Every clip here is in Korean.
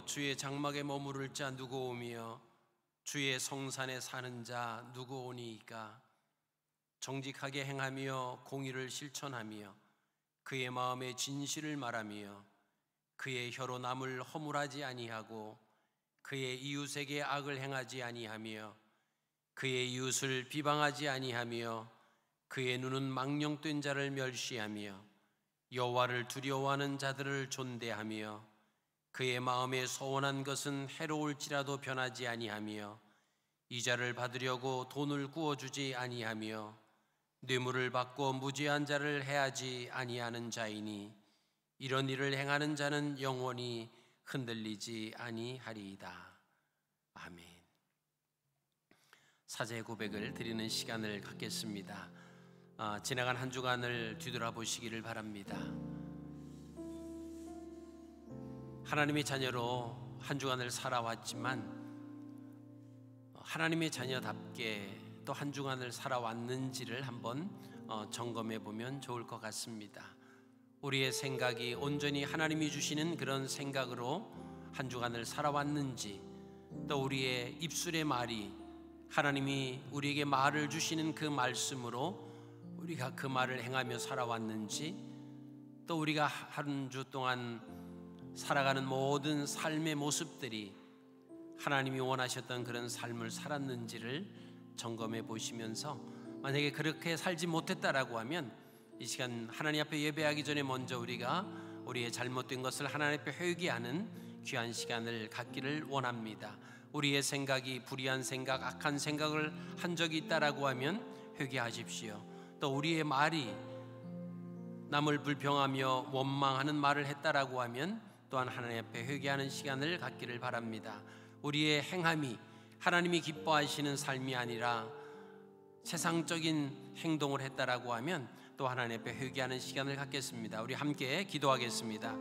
주의 장막에 머무를 자 누구 오며 주의 성산에 사는 자 누구 오니이까? 정직하게 행하며 공의를 실천하며 그의 마음에 진실을 말하며 그의 혀로 남을 허물하지 아니하고 그의 이웃에게 악을 행하지 아니하며 그의 이웃을 비방하지 아니하며 그의 눈은 망령된 자를 멸시하며 여호와를 두려워하는 자들을 존대하며 그의 마음에 소원한 것은 해로울지라도 변하지 아니하며 이자를 받으려고 돈을 구워주지 아니하며 뇌물을 받고 무죄한 자를 해하지 아니하는 자이니 이런 일을 행하는 자는 영원히 흔들리지 아니하리이다. 아멘. 사죄 고백을 드리는 시간을 갖겠습니다. 지나간 한 주간을 뒤돌아보시기를 바랍니다. 하나님의 자녀로 한 주간을 살아왔지만 하나님의 자녀답게 또 한 주간을 살아왔는지를 한번 점검해 보면 좋을 것 같습니다. 우리의 생각이 온전히 하나님이 주시는 그런 생각으로 한 주간을 살아왔는지, 또 우리의 입술의 말이 하나님이 우리에게 말을 주시는 그 말씀으로 우리가 그 말을 행하며 살아왔는지, 또 우리가 한 주 동안 살아가는 모든 삶의 모습들이 하나님이 원하셨던 그런 삶을 살았는지를 점검해 보시면서, 만약에 그렇게 살지 못했다라고 하면 이 시간 하나님 앞에 예배하기 전에 먼저 우리가 우리의 잘못된 것을 하나님 앞에 회개하는 귀한 시간을 갖기를 원합니다. 우리의 생각이 불의한 생각, 악한 생각을 한 적이 있다라고 하면 회개하십시오. 또 우리의 말이 남을 불평하며 원망하는 말을 했다라고 하면 또한 하나님 앞에 회개하는 시간을 갖기를 바랍니다. 우리의 행함이 하나님이 기뻐하시는 삶이 아니라 세상적인 행동을 했다라고 하면 또 하나님 앞에 회개하는 시간을 갖겠습니다. 우리 함께 기도하겠습니다.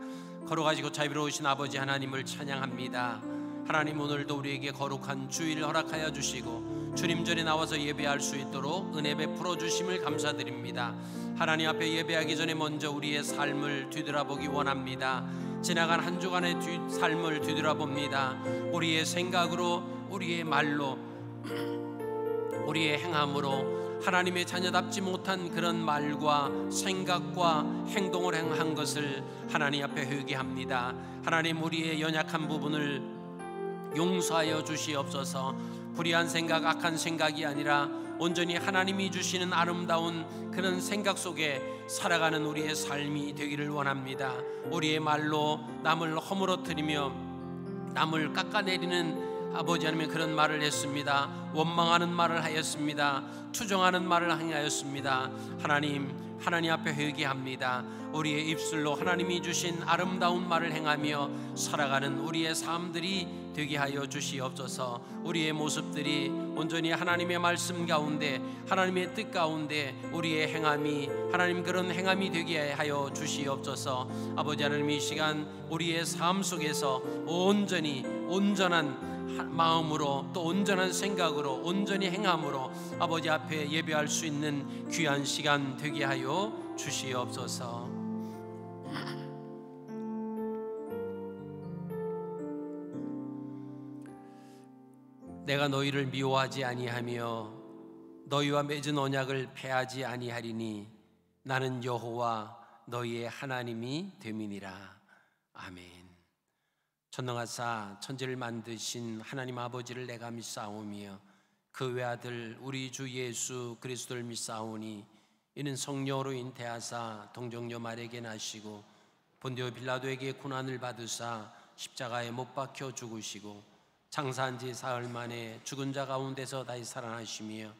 걸어가시고 자비로우신 아버지 하나님을 찬양합니다. 하나님, 오늘도 우리에게 거룩한 주일을 허락하여 주시고 주님 전에 나와서 예배할 수 있도록 은혜 베풀어 주심을 감사드립니다. 하나님 앞에 예배하기 전에 먼저 우리의 삶을 뒤돌아보기 원합니다. 지나간 한 주간의 삶을 뒤돌아봅니다. 우리의 생각으로, 우리의 말로, 우리의 행함으로 하나님의 자녀답지 못한 그런 말과 생각과 행동을 행한 것을 하나님 앞에 회개합니다. 하나님, 우리의 연약한 부분을 용서하여 주시옵소서. 불의한 생각, 악한 생각이 아니라 온전히 하나님이 주시는 아름다운 그런 생각 속에 살아가는 우리의 삶이 되기를 원합니다. 우리의 말로 남을 허물어뜨리며 남을 깎아내리는 아버지 하나님, 그런 말을 했습니다. 원망하는 말을 하였습니다. 투정하는 말을 행하였습니다. 하나님 앞에 회개합니다. 우리의 입술로 하나님이 주신 아름다운 말을 행하며 살아가는 우리의 삶들이 되게 하여 주시옵소서. 우리의 모습들이 온전히 하나님의 말씀 가운데, 하나님의 뜻 가운데 우리의 행함이 하나님 그런 행함이 되게 하여 주시옵소서. 아버지 하나님, 이 시간 우리의 삶 속에서 온전히 온전한 마음으로, 또 온전한 생각으로, 온전히 행함으로 아버지 앞에 예배할 수 있는 귀한 시간 되게 하여 주시옵소서. 내가 너희를 미워하지 아니하며 너희와 맺은 언약을 폐하지 아니하리니 나는 여호와 너희의 하나님이 됨이니라. 아멘. 전능하사 천지를 만드신 하나님 아버지를 내가 믿사오며 그 외아들 우리 주 예수 그리스도를 믿사오니 이는 성령으로 잉태하사 동정녀 마리아에게 나시고 본디오 빌라도에게 고난을 받으사 십자가에 못 박혀 죽으시고 장사한 지 사흘 만에 죽은 자 가운데서 다시 살아나시며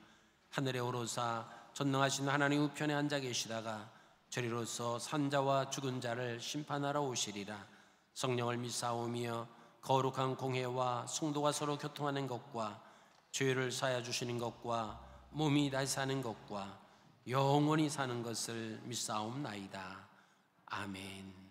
하늘에 오르사 전능하신 하나님 우편에 앉아 계시다가 저리로서 산자와 죽은 자를 심판하러 오시리라. 성령을 믿사오며 거룩한 공회와 성도가 서로 교통하는 것과 죄를 사하여 주시는 것과 몸이 다시 사는 것과 영원히 사는 것을 믿사옵나이다. 아멘.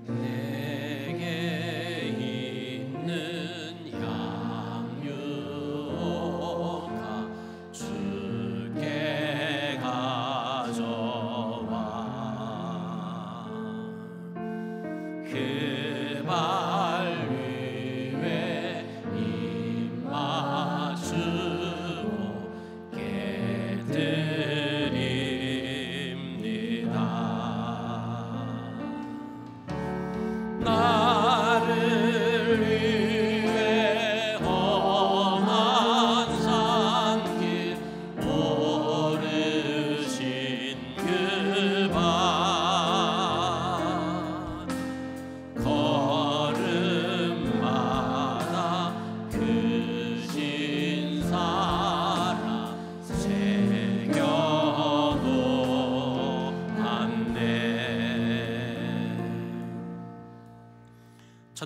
내게 있는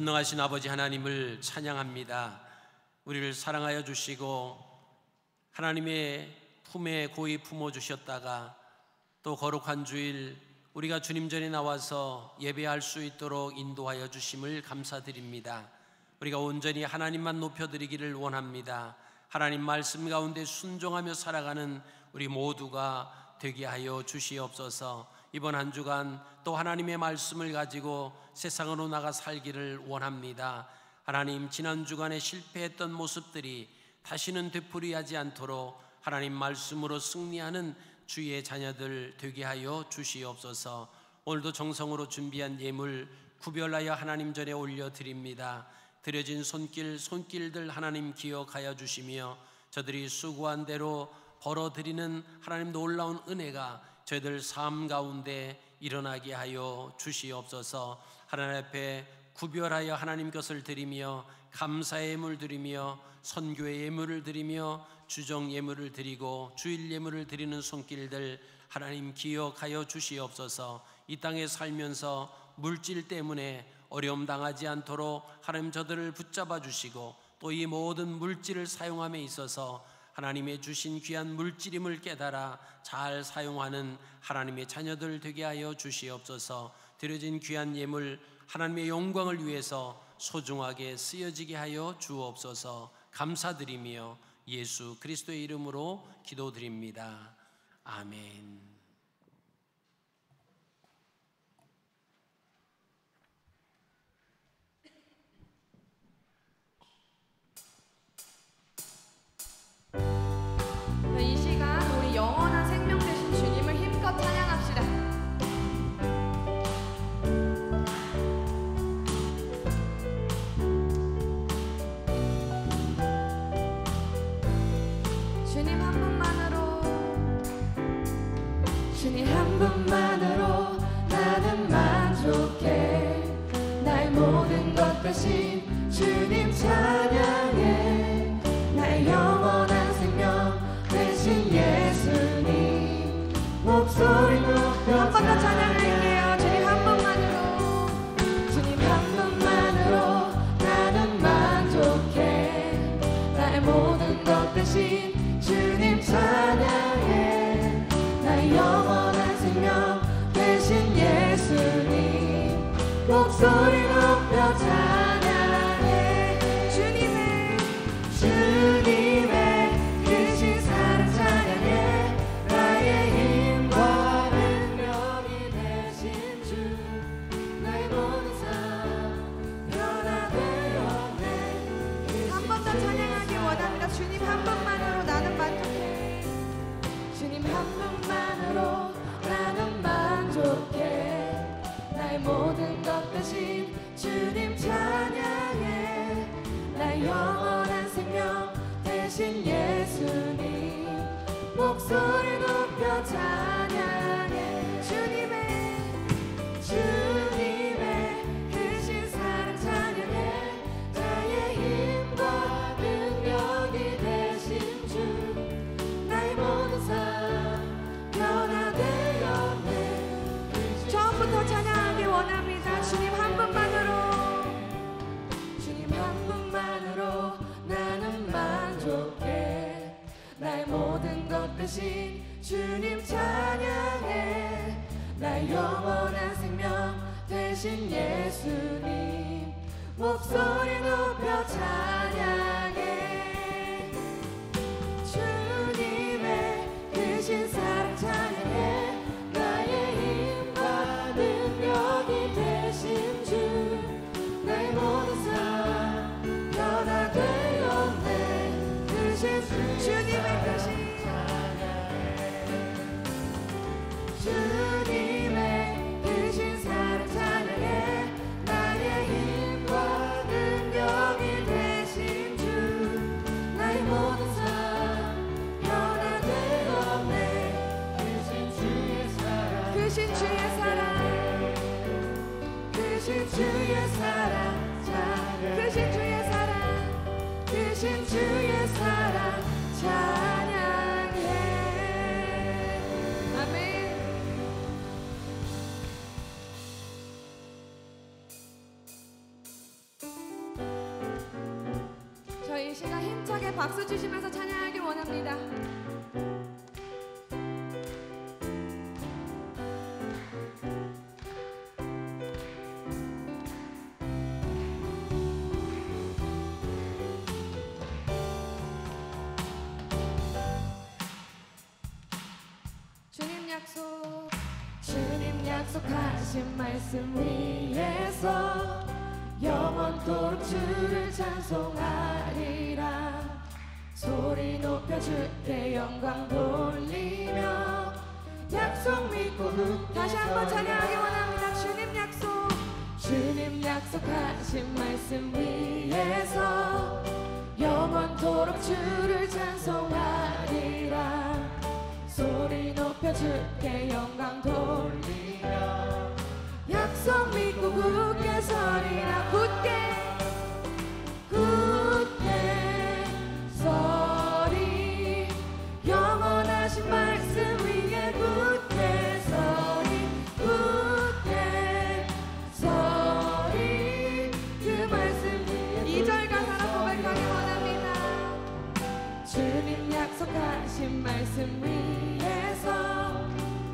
전능하신 아버지 하나님을 찬양합니다. 우리를 사랑하여 주시고 하나님의 품에 고이 품어 주셨다가 또 거룩한 주일 우리가 주님 전에 나와서 예배할 수 있도록 인도하여 주심을 감사드립니다. 우리가 온전히 하나님만 높여드리기를 원합니다. 하나님 말씀 가운데 순종하며 살아가는 우리 모두가 되게 하여 주시옵소서. 이번 한 주간 또 하나님의 말씀을 가지고 세상으로 나가 살기를 원합니다. 하나님, 지난 주간에 실패했던 모습들이 다시는 되풀이하지 않도록 하나님 말씀으로 승리하는 주의 자녀들 되게 하여 주시옵소서. 오늘도 정성으로 준비한 예물 구별하여 하나님 전에 올려드립니다. 드려진 손길들 하나님 기억하여 주시며 저들이 수고한 대로 벌어드리는 하나님 놀라운 은혜가 저희들 삶 가운데 일어나게 하여 주시옵소서. 하나님 앞에 구별하여 하나님 것을 드리며 감사의 예물 드리며 선교의 예물을 드리며 주정 예물을 드리고 주일 예물을 드리는 손길들 하나님 기억하여 주시옵소서. 이 땅에 살면서 물질 때문에 어려움 당하지 않도록 하나님 저들을 붙잡아 주시고 또 이 모든 물질을 사용함에 있어서 하나님의 주신 귀한 물질임을 깨달아 잘 사용하는 하나님의 자녀들 되게 하여 주시옵소서. 드려진 귀한 예물 하나님의 영광을 위해서 소중하게 쓰여지게 하여 주옵소서. 감사드리며 예수 그리스도의 이름으로 기도드립니다. 아멘. 이 시간 우리 영원한 생명 되신 주님을 힘껏 찬양합시다. 주님 한 분만으로, 주님 한 분만으로 나는 만족해. 나의 모든 것 대신 주님 찬양해. 나의 영원한 생명 대신 예수님 목소리 높여 한 번 더 찬양할게요. 주님 한 분만으로, 주님 한 분만으로 나는 만족해. 나의 모든 것 대신 주님 찬양해. 나의 영원한 생명 대신 예수님 목소리 높여 찬양해. 주님의 크신 사랑 찬양해. 나의 힘과 능력이 되신 주 나의 모든 삶 변화되었네. 한 번 더 찬양하기 원합니다. 주님 한 분만으로 나는 만족해. 주님 한 분만으로 나는 만족해. 나의 모든 것 대신 주님 찬양해. 나의 영원한 생명 대신 예수님 목소리 높여 찬양해. 주님의 크신 사랑 찬양해. 나의 힘과 능력이 되신 주 나의 모든 삶 변화되었네. 처음부터 찬양하기 원합니다. 주님 한 분만으로, 주님 한 분만으로 나는 만족해. 나의 모든 것 대신 주님 찬양해. 나의 영원한 생명 대신 예수님 목소리 높여 찬양해. 주님의 크신 사랑 찬양해. 나의 힘과 능력이 되신 주 나의 모든 삶 변화되었네. 주님의 크신 주님의 크신 사랑 찬양해. 나의 힘과 능력이 되신 주 나의 모든 삶 변화되었네. 크신 주의 사랑, 크신 주의 사랑, 크신 주의 사랑 찬양, 크신 주의 사랑, 크신 주의 사랑 찬양해. 아멘. 함께 박수 치시면서 찬양하길 원합니다. 주님 약속하신 말씀 위에서 영원토록 주를 찬송하리라. 소리 높여 주께 영광 돌리며 약속 믿고 다시 한번 찬양하기 원합니다. 주님 약속하신 말씀 위에서 영원토록 주를 찬송하리라. 소리 높여 주께 영광 돌리며 약속 믿고 굳게 서리라. 굳게 서리. 영원하신 말씀 위에 굳게 서리. 그 말씀 위에 2절 가사로 고백하기 원합니다. 주님 약속하신 말씀 위에서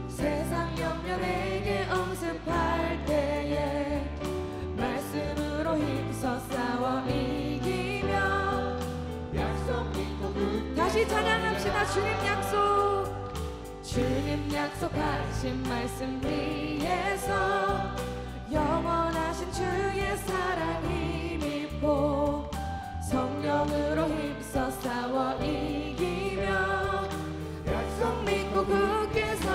세상 염려 내게 엄습할 때에 말씀으로 힘써 싸워 이기며 약속 믿고 다시 찬양합시다. 주님 약속하신 말씀 위에서 영원하신 주의 사랑 힘입고 성령으로 힘써 싸워 이기며 약속 믿고 굳게 서리.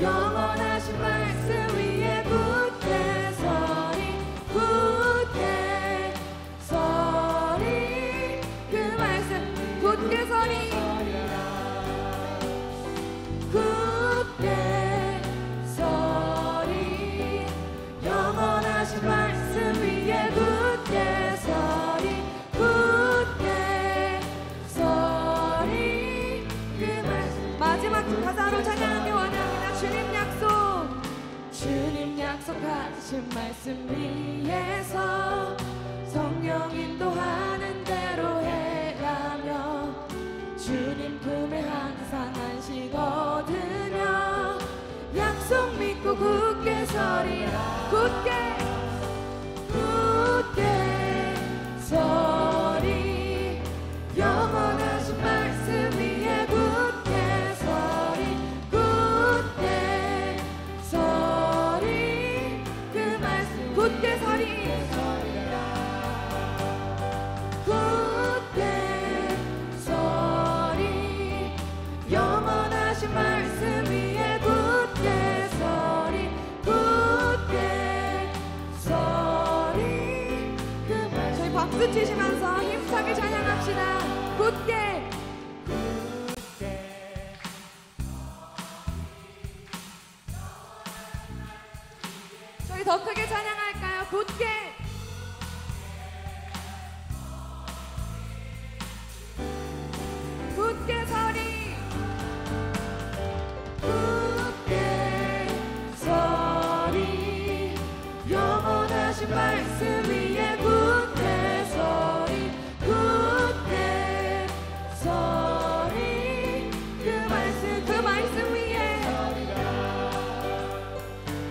영원하신 말씀 위에 굳게 서리. 그 말씀 굳게 서리. 굳게 서리. 영원하신 말씀 위에 굳게 서리. 그 말씀. 마지막 가사로 찬양하기 원합니다. 주님 약속하신 말씀 위에서 성령 인도하는 대로 해가며 주님 품에 항상 안식 얻으며 약속 믿고 굳게 서리라. 굳게 서리. 영원하신 말씀 위에 굳게 서리. 그 말씀 굳게 서리. 영원하신 말씀 위에 굳게 서리. 그 말씀. 저희 박수 치시면서 힘차게 찬양합시다. 굳게. 저희 더 크게 찬양할까요? 굳게. 굳게 서리. 굳게 서리. 영원하신 말씀 위에 굳게 서리.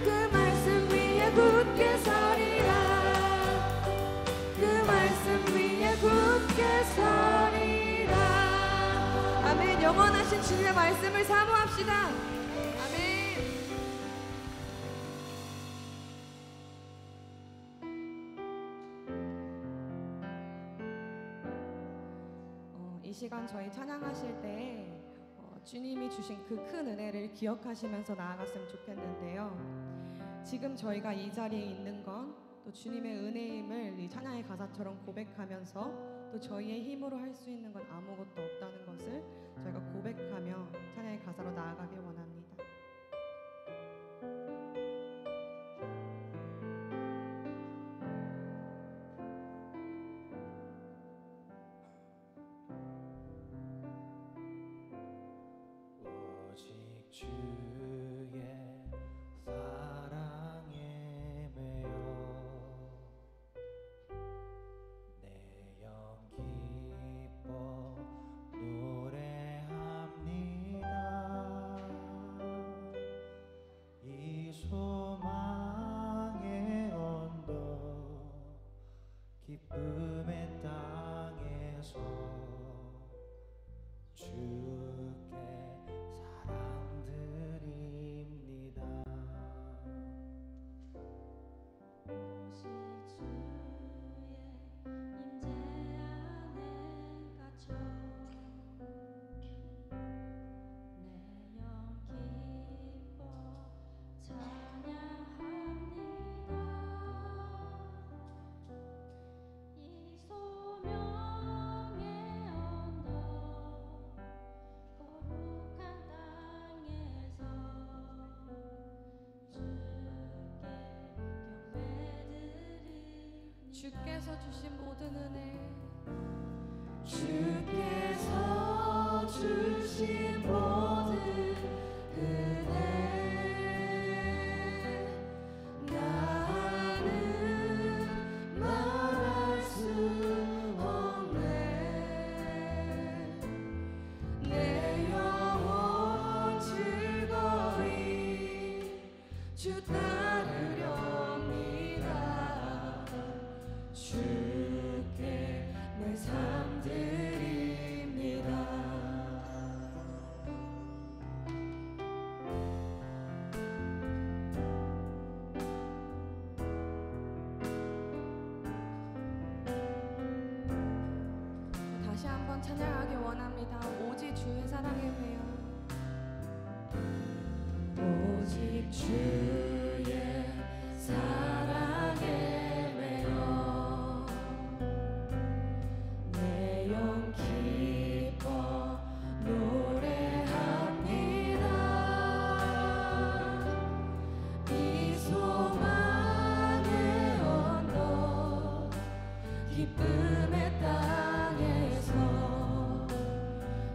그 말씀 위에 굳게 서리라. 그 말씀 위에 굳게 서리라. 아멘. 영원하신 주님의 말씀을 사모합시다. 아멘. 이 시간 저희 찬양하실 때 주님이 주신 그 큰 은혜를 기억하시면서 나아갔으면 좋겠는데요. 지금 저희가 이 자리에 있는 건 또 주님의 은혜임을 이 찬양의 가사처럼 고백하면서 또 저희의 힘으로 할 수 있는 건 아무것도 없다는 것을 저희가 고백하며 찬양의 가사로 나아가길 원합니다. 오직 주의 사랑에 주께서 주신 모든 은혜 주께서 주신 모든 은혜 나는 말할 수 없네 내 영혼 즐거이 주 따르렵니다 주께 내 삶 드립니다 다시 한번 찬양하기 원합니다. 오직 주의 사랑에 매여 오직 주의 사랑에 매여 내 영 기뻐 노래합니다 이 소망의 언덕 기쁨의 땅에서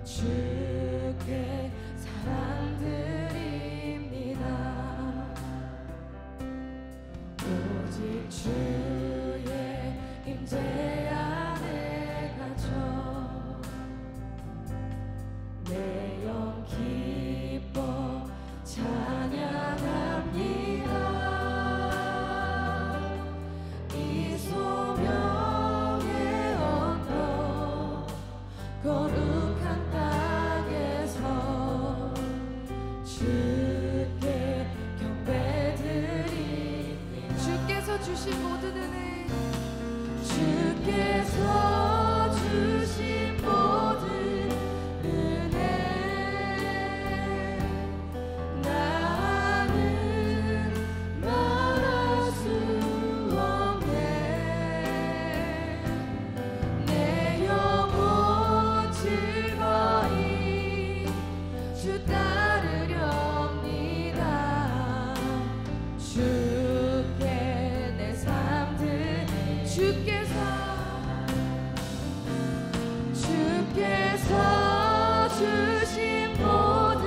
주께 사랑 드립니다 오직 주의 임재 안에 갇혀 내 영 기뻐 찬양합니다 이 소명의 언덕 거룩한 땅에서 주께 경배드립니다 주께서 주신 모든 은혜 주께서 주신 모든 은혜 나는 말할 수 없네 내 영혼 즐거이 주 따르렵니다 주께 내 삶 주께서 주신 모든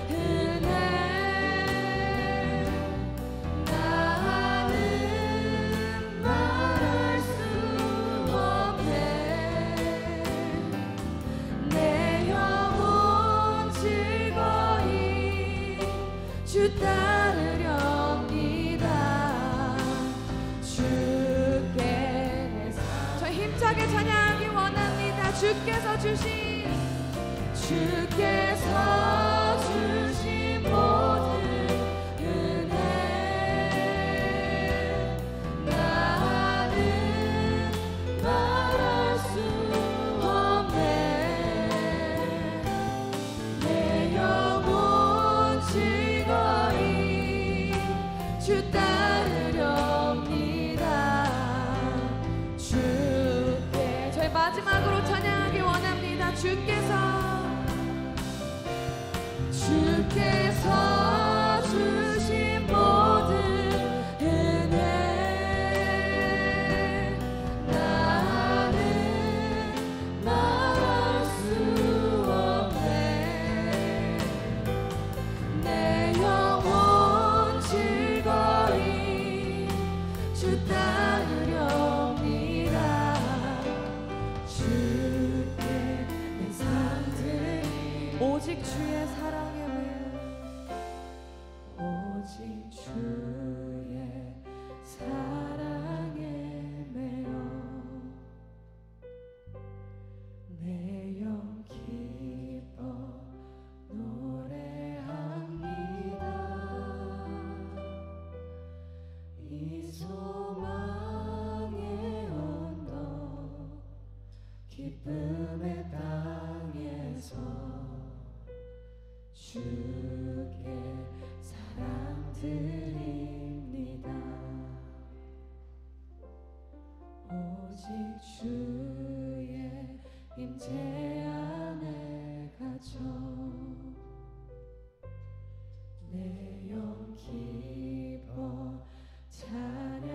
은혜 나는 말할 수 없네 내 영혼 즐거이 주 따르렵니다 주께 저희 힘차게 찬양하기 원합니다. 주께서 주신 모든 은혜 나는 말할 수 없네 내 영혼 즐거이 주 따르렵니다 주께 저희 마지막으로 찬양하기 원합니다. 주께서 주신 모든 은혜 나는 말할 수 없네 내 영혼 즐거이 주 따르렵니다 주께 내 삶 드립니다 오직 주의 사랑에 매여 오직 주의 사랑에 매여 내 영 기뻐 노래합니다 이 소망의 언덕 기쁨의 땅에서 주께 사랑 드립니다 오직 주의 임재 안에 갇혀 내 영 기뻐 찬양합니다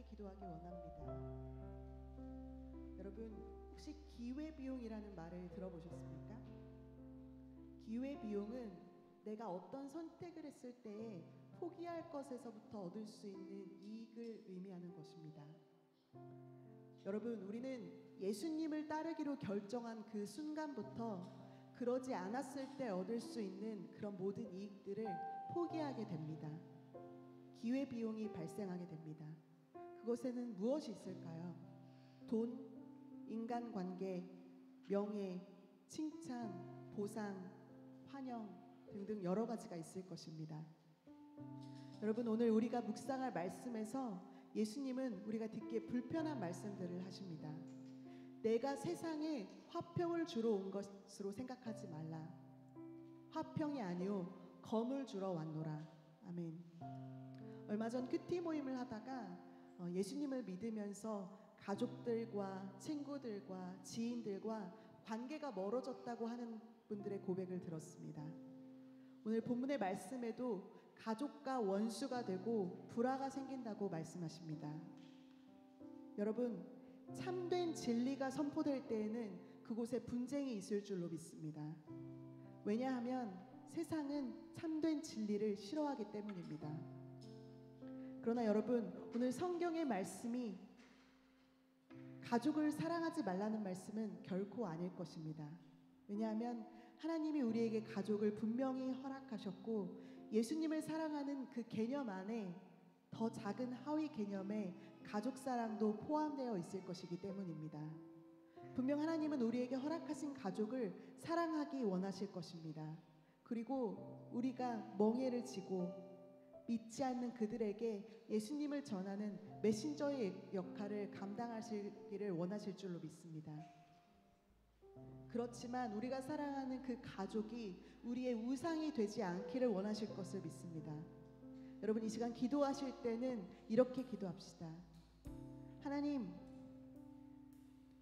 기도하기 원합니다. 여러분, 혹시 기회비용이라는 말을 들어보셨습니까? 기회비용은 내가 어떤 선택을 했을 때에 포기할 것에서부터 얻을 수 있는 이익을 의미하는 것입니다. 여러분, 우리는 예수님을 따르기로 결정한 그 순간부터 그러지 않았을 때 얻을 수 있는 그런 모든 이익들을 포기하게 됩니다. 기회비용이 발생하게 됩니다. 그것에는 무엇이 있을까요? 돈, 인간관계, 명예, 칭찬, 보상, 환영 등등 여러 가지가 있을 것입니다. 여러분, 오늘 우리가 묵상할 말씀에서 예수님은 우리가 듣기에 불편한 말씀들을 하십니다. 내가 세상에 화평을 주러 온 것으로 생각하지 말라. 화평이 아니오 검을 주러 왔노라. 아멘. 얼마 전 큐티 모임을 하다가 예수님을 믿으면서 가족들과 친구들과 지인들과 관계가 멀어졌다고 하는 분들의 고백을 들었습니다. 오늘 본문의 말씀에도 가족과 원수가 되고 불화가 생긴다고 말씀하십니다. 여러분, 참된 진리가 선포될 때에는 그곳에 분쟁이 있을 줄로 믿습니다. 왜냐하면 세상은 참된 진리를 싫어하기 때문입니다. 그러나 여러분, 오늘 성경의 말씀이 가족을 사랑하지 말라는 말씀은 결코 아닐 것입니다. 왜냐하면 하나님이 우리에게 가족을 분명히 허락하셨고 예수님을 사랑하는 그 개념 안에 더 작은 하위 개념의 가족 사랑도 포함되어 있을 것이기 때문입니다. 분명 하나님은 우리에게 허락하신 가족을 사랑하기 원하실 것입니다. 그리고 우리가 멍에를 지고 믿지 않는 그들에게 예수님을 전하는 메신저의 역할을 감당하시기를 원하실 줄로 믿습니다. 그렇지만 우리가 사랑하는 그 가족이 우리의 우상이 되지 않기를 원하실 것을 믿습니다. 여러분, 이 시간 기도하실 때는 이렇게 기도합시다. 하나님,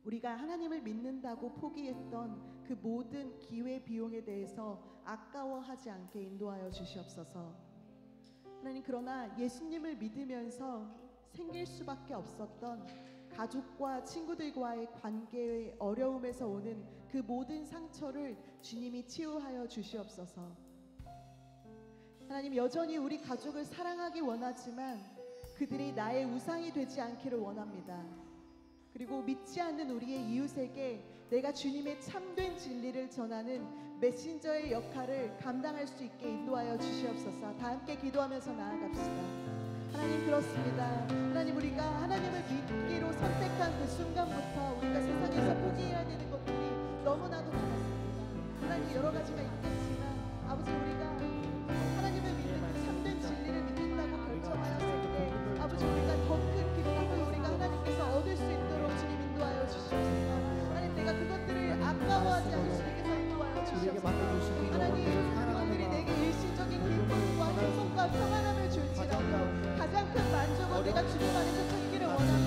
우리가 하나님을 믿는다고 포기했던 그 모든 기회 비용에 대해서 아까워하지 않게 인도하여 주시옵소서. 하나님, 그러나 예수님을 믿으면서 생길 수밖에 없었던 가족과 친구들과의 관계의 어려움에서 오는 그 모든 상처를 주님이 치유하여 주시옵소서. 하나님, 여전히 우리 가족을 사랑하기 원하지만 그들이 나의 우상이 되지 않기를 원합니다. 그리고 믿지 않는 우리의 이웃에게 내가 주님의 참된 진리를 전하는 메신저의 역할을 감당할 수 있게 인도하여 주시옵소서. 다 함께 기도하면서 나아갑시다. 하나님, 그렇습니다. 하나님, 우리가 하나님을 믿기로 선택한 그 순간부터 우리가 세상에서 포기해야 되는 것들이 너무나도 많았습니다. 하나님, 여러 가지가 있겠지만 아버지, 우리가 하나님을 믿는 그 참된 진리를 믿는다고 결정하였을 때 아버지, 우리가 더 큰 기쁨을 우리가 하나님께서 얻을 수 있도록 주님 인도하여 주시옵소서. 하나님, 내가 그것들을 아까워하지 않을 수 있게 인도하여 주시옵소서. 하나님, 그것들이 내게 일시적인 기쁨과 행복과 평안함을 줄지라도 가장 큰 만족은 내가 주님 안에서 찾기를 원합니다.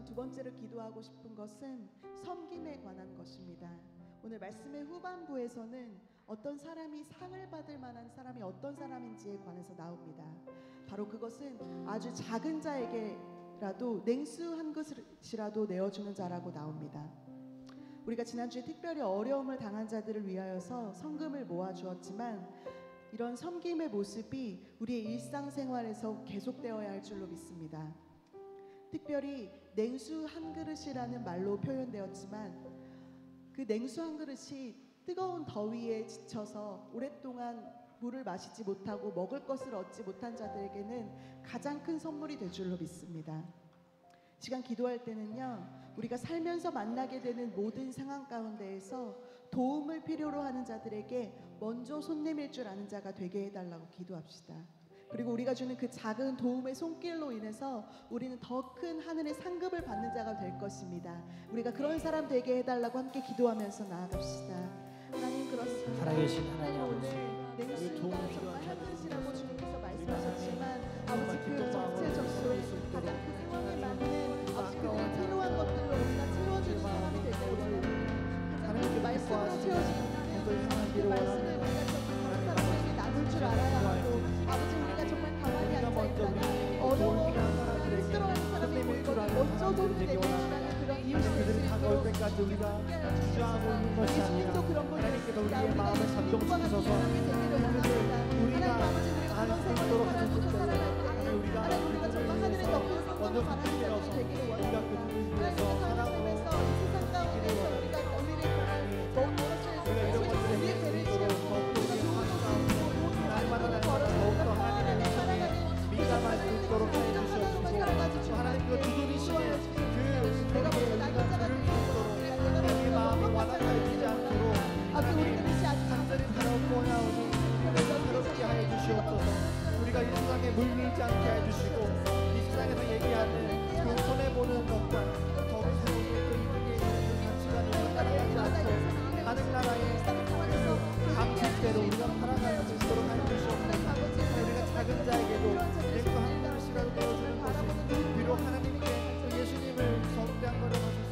시간 두 번째로 기도하고 싶은 것은 섬김에 관한 것입니다. 오늘 말씀의 후반부에서는 어떤 사람이 상을 받을 만한 사람이 어떤 사람인지에 관해서 나옵니다. 바로 그것은 아주 작은 자에게라도 냉수 한 그릇이라도 내어주는 자라고 나옵니다. 우리가 지난주에 특별히 어려움을 당한 자들을 위하여서 성금을 모아주었지만 이런 섬김의 모습이 우리의 일상생활에서 계속되어야 할 줄로 믿습니다. 특별히 냉수 한 그릇이라는 말로 표현되었지만 그 냉수 한 그릇이 뜨거운 더위에 지쳐서 오랫동안 물을 마시지 못하고 먹을 것을 얻지 못한 자들에게는 가장 큰 선물이 될 줄로 믿습니다. 시간 기도할 때는요, 우리가 살면서 만나게 되는 모든 상황 가운데에서 도움을 필요로 하는 자들에게 먼저 손 내밀 줄 아는 자가 되게 해달라고 기도합시다. 그리고 우리가 주는 그 작은 도움의 손길로 인해서 우리는 더 큰 하늘의 상급을 받는 자가 될 것입니다. 우리가 그런 사람 되게 해달라고 함께 기도하면서 나아갑시다. 하나님, 그렇습니다. 살아계신 하나님 아버지, 냉수가 정말 한 그릇이라고 주님께서 말씀하셨지만 아버지 그 적재적소에 가장 그 상황에 맞는 아버지 그들의 필요한 것들로 우리가 채워주는 사람이 되기를 원합니다. 가장 그 말씀으로 채워지는 그 말씀을 우리가 정말 다른 사람에게 나눌 줄 알아야 하고 아버지 우리가 정말 가만히 앉아있다가 어려워 힘들어하는 사람이 보이거나 먼저 도움이 되길 원하는 그런 이웃이 될 수 있도록 때까지 우리가 주저하고 있는 것이 아니라 하나님께서 우리의 마음을 감동시켜서 우리가 나을 수 있도록 하는 것들, 우리가 그들을 위해서 먼저 부탁드려서 우리가 그들을 위해서 사랑으로 이기를 원합니다. 우리가 이런 것들을 해낼 수 있도록 더욱더 우리의 날마다 더욱더 하나님의 음성에 민감할 수 있도록 해주시옵소서. 하나님 그 두드리시는 그 소리에 우리가 들을 수 있도록 우리의 마음이 와닿아지지 않도록 간절히 바라보나오니 새롭게 하여 주시옵소서. 우리가 이 세상에 물밀지 않게 해주시고 이 세상에서 얘기하는 그 손해보는 것과 더욱 세우고 그 이득에 있는 그 가치관을 따라가지 않고 하늘나라의 감식대로 우리가 살아갈 수 있도록 하여 주시옵소서. 우리가 작은 자에게도 냉수 한 그릇이라도 내어주는 것이 비록 하나님께 그 예수님을 성대한 거를 하셨습니다.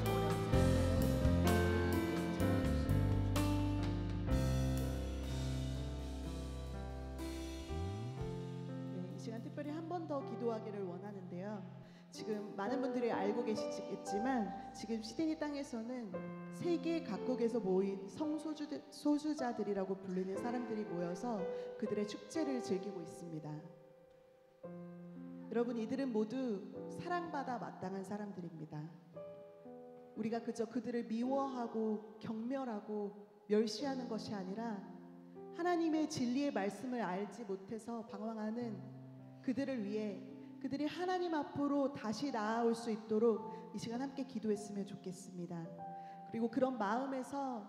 이 시간 특별히 한 번 더 기도하기를 원하는데요. 지금 많은 분들이 알고 계시겠지만 지금 시드니 땅에서는 세계 각국에서 모인 성소수자들이라고 불리는 사람들이 모여서 그들의 축제를 즐기고 있습니다. 여러분, 이들은 모두 사랑받아 마땅한 사람들입니다. 우리가 그저 그들을 미워하고 경멸하고 멸시하는 것이 아니라 하나님의 진리의 말씀을 알지 못해서 방황하는 그들을 위해 그들이 하나님 앞으로 다시 나아올 수 있도록 이 시간 함께 기도했으면 좋겠습니다. 그리고 그런 마음에서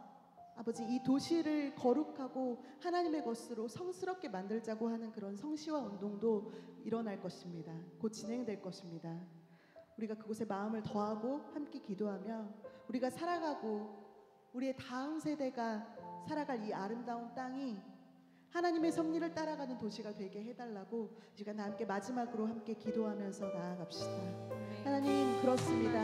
아버지 이 도시를 거룩하고 하나님의 것으로 성스럽게 만들자고 하는 그런 성시화 운동도 일어날 것입니다. 곧 진행될 것입니다. 우리가 그곳에 마음을 더하고 함께 기도하며 우리가 살아가고 우리의 다음 세대가 살아갈 이 아름다운 땅이 하나님의 섭리를 따라가는 도시가 되게 해달라고 시간 함께 마지막으로 함께 기도하면서 나아갑시다. 하나님, 그렇습니다.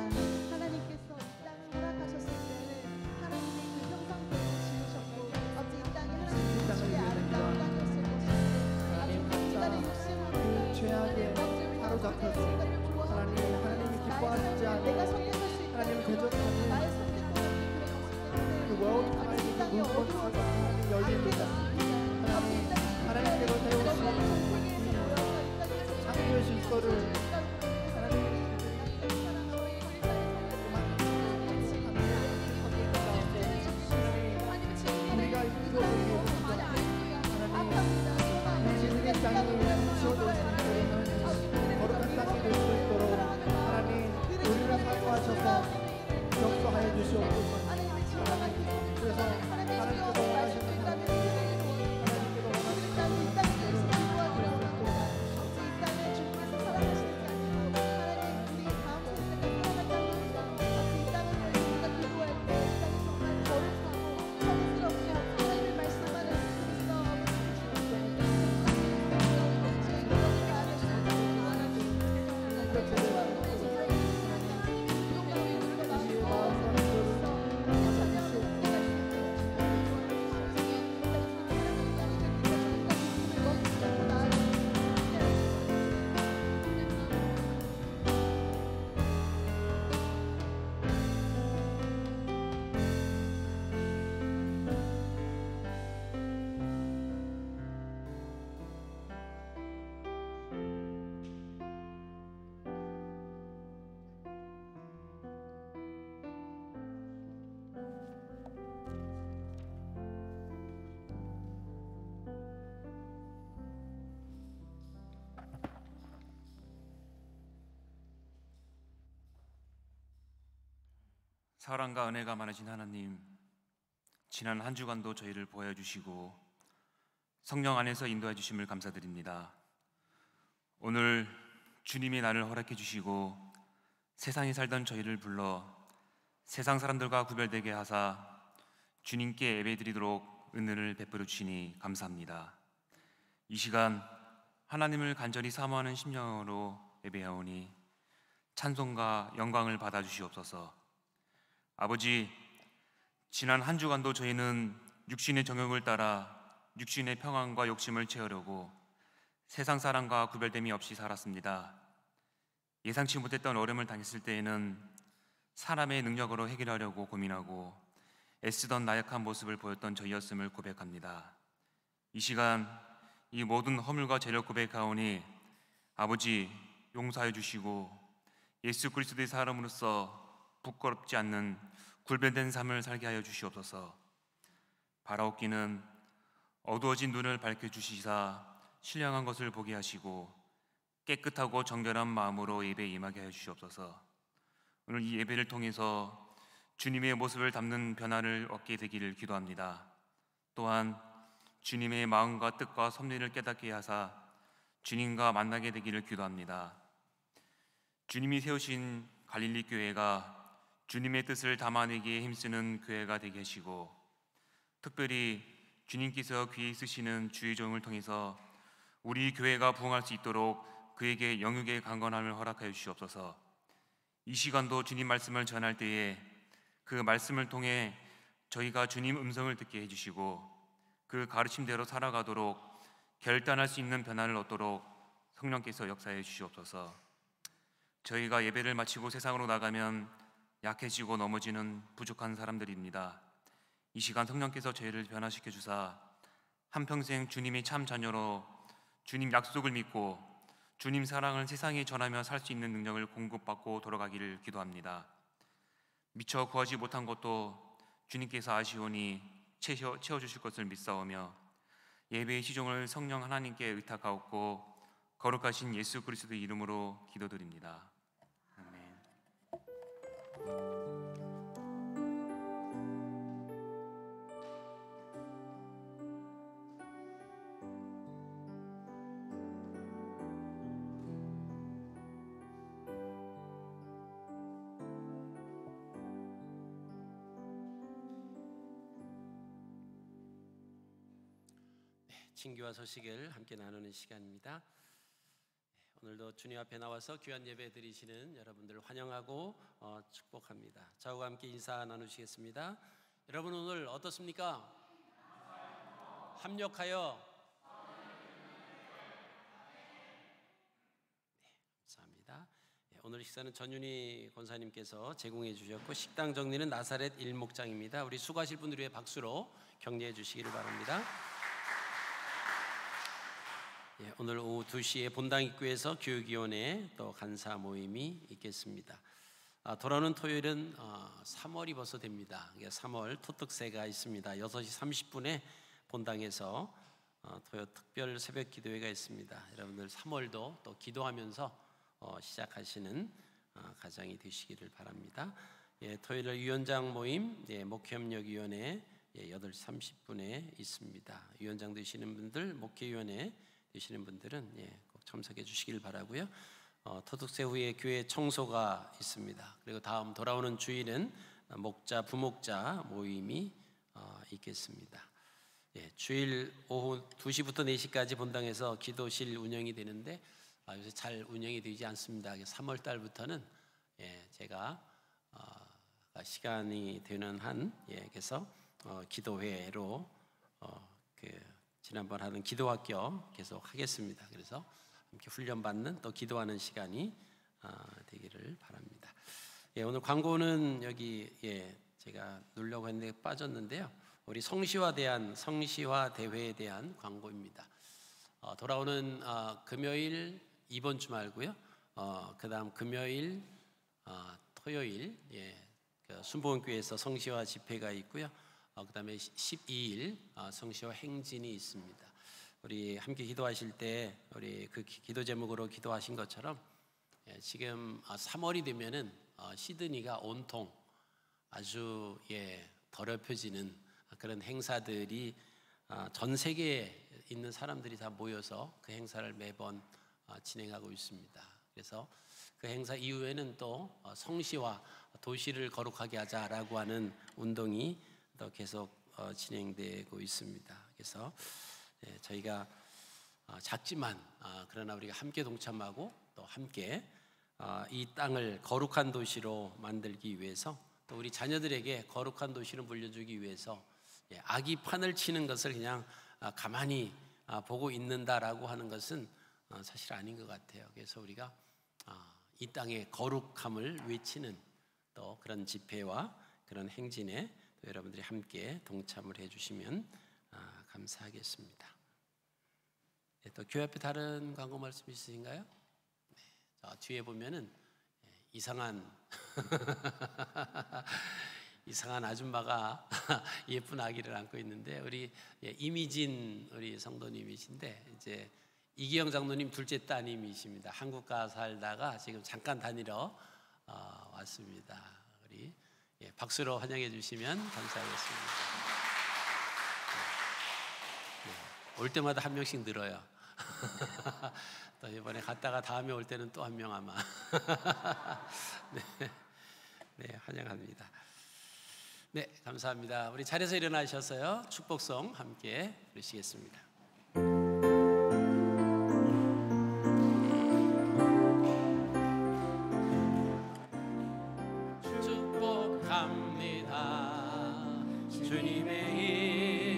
하나님께서 이 땅을 허락하셨을 때는 하나님이 그 형상대로 지으셨고 어찌 이 땅이 하나님의 주의 아름다운 땅이었을 것인데 아주 인간의 욕심으로 죄악에 사로잡혀서 하나님이 기뻐하시지 않고 하나님을 대적하는 나의 선택권을 그 워우타임의 그 물건을 하나님 열립니다. 하나님께로 세우신 창조의 질서를 우리가 이루어보기 위해서 하나님 진리의 땅을 지어주시는 거룩한 땅이 될 수 있도록 하나님 우리를 사용하셔서 역사 사랑과 은혜가 많으신 하나님, 지난 한 주간도 저희를 보호해 주시고 성령 안에서 인도해 주심을 감사드립니다. 오늘 주님이 나를 허락해 주시고 세상에 살던 저희를 불러 세상 사람들과 구별되게 하사 주님께 예배드리도록 은혜를 베풀어 주시니 감사합니다. 이 시간 하나님을 간절히 사모하는 심령으로 예배하오니 찬송과 영광을 받아 주시옵소서. 아버지, 지난 한 주간도 저희는 육신의 정욕을 따라 육신의 평안과 욕심을 채우려고 세상 사람과 구별됨이 없이 살았습니다. 예상치 못했던 어려움을 당했을 때에는 사람의 능력으로 해결하려고 고민하고 애쓰던 나약한 모습을 보였던 저희였음을 고백합니다. 이 시간 이 모든 허물과 죄를 고백하오니 아버지, 용서해 주시고 예수 그리스도의 사람으로서 부끄럽지 않는 굴변된 삶을 살게 하여 주시옵소서. 바라옵기는 어두워진 눈을 밝혀주시사 신령한 것을 보게 하시고 깨끗하고 정결한 마음으로 예배에 임하게 하여 주시옵소서. 오늘 이 예배를 통해서 주님의 모습을 담는 변화를 얻게 되기를 기도합니다. 또한 주님의 마음과 뜻과 섭리를 깨닫게 하사 주님과 만나게 되기를 기도합니다. 주님이 세우신 갈릴리 교회가 주님의 뜻을 담아내기에 힘쓰는 교회가 되게 하시고 특별히 주님께서 귀에 쓰시는 주의 종을 통해서 우리 교회가 부흥할 수 있도록 그에게 영육의 강건함을 허락하여 주시옵소서. 이 시간도 주님 말씀을 전할 때에 그 말씀을 통해 저희가 주님 음성을 듣게 해주시고 그 가르침대로 살아가도록 결단할 수 있는 변화를 얻도록 성령께서 역사해 주시옵소서. 저희가 예배를 마치고 세상으로 나가면 약해지고 넘어지는 부족한 사람들입니다. 이 시간 성령께서 저희를 변화시켜 주사 한평생 주님의 참 자녀로 주님 약속을 믿고 주님 사랑을 세상에 전하며 살 수 있는 능력을 공급받고 돌아가기를 기도합니다. 미처 구하지 못한 것도 주님께서 아시오니 채워주실 것을 믿사오며 예배의 시종을 성령 하나님께 의탁하옵고 거룩하신 예수 그리스도의 이름으로 기도드립니다. 아멘. 친교와 소식을 함께 나누는 시간입니다. 오늘도 주님 앞에 나와서 귀한 예배 드리시는 여러분들을 환영하고 축복합니다. 저와 함께 인사 나누시겠습니다. 여러분 오늘 어떻습니까? 합력하여 감사합니다. 오늘 식사는 전윤희 권사님께서 제공해 주셨고 식당 정리는 나사렛 일목장입니다. 우리 수고하실 분들 위해 박수로 격려해 주시기를 바랍니다. 오늘 오후 2시에 본당 입구에서 교육위원회 또 간사 모임이 있겠습니다. 돌아오는 토요일은 3월이 벌써 됩니다. 3월 토특세가 있습니다. 6시 30분에 본당에서 토요 특별 새벽 기도회가 있습니다. 여러분들 3월도 또 기도하면서 시작하시는 가정이 되시기를 바랍니다. 토요일 위원장 모임 목회협력위원회 8시 30분에 있습니다. 위원장 되시는 분들, 목회위원회 되시는 분들은 꼭 참석해 주시길 바라고요. 토특세 후에 교회 청소가 있습니다. 그리고 다음 돌아오는 주일은 목자, 부목자 모임이 있겠습니다. 주일 오후 2시부터 4시까지 본당에서 기도실 운영이 되는데 요새 잘 운영이 되지 않습니다. 3월 달부터는 제가 시간이 되는 한 그래서 기도회로 지난번 하던 기도학교 계속 하겠습니다. 그래서 함께 훈련받는 또 기도하는 시간이 되기를 바랍니다. 오늘 광고는 여기 제가 누르려고 했는데 빠졌는데요. 우리 성시화 대회에 대한 광고입니다. 돌아오는 금요일 이번 주 말고요. 그다음 금요일, 토요일 순복음교회에서 성시화 집회가 있고요. 그다음에 12일 성시화 행진이 있습니다. 우리 함께 기도하실 때 우리 그 기도 제목으로 기도하신 것처럼 지금 3월이 되면은 시드니가 온통 아주 더럽혀지는 그런 행사들이 전 세계에 있는 사람들이 다 모여서 그 행사를 매번 진행하고 있습니다. 그래서 그 행사 이후에는 또 성시와 도시를 거룩하게 하자라고 하는 운동이 또 계속 진행되고 있습니다. 그래서 저희가 작지만 그러나 우리가 함께 동참하고 또 함께 이 땅을 거룩한 도시로 만들기 위해서 또 우리 자녀들에게 거룩한 도시를 물려주기 위해서 악이 판을 치는 것을 그냥 가만히 보고 있는다라고 하는 것은 사실 아닌 것 같아요. 그래서 우리가 이 땅의 거룩함을 외치는 또 그런 집회와 그런 행진에 여러분들이 함께 동참을 해주시면 감사하겠습니다. 또 교회 앞에 다른 광고 말씀 있으신가요? 네, 뒤에 보면은 이상한 이상한 아줌마가 예쁜 아기를 안고 있는데 우리 이미진 우리 성도님이신데 이제 이기영 장로님 둘째 따님이십니다. 한국 가 살다가 지금 잠깐 다니러 왔습니다. 우리 박수로 환영해 주시면 감사하겠습니다. 올 때마다 한 명씩 늘어요. 또 이번에 갔다가 다음에 올 때는 또 한 명 아마. 네, 환영합니다. 네, 감사합니다. 우리 자리에서 일어나셔서요 축복송 함께 부르시겠습니다. 축복합니다. 주님의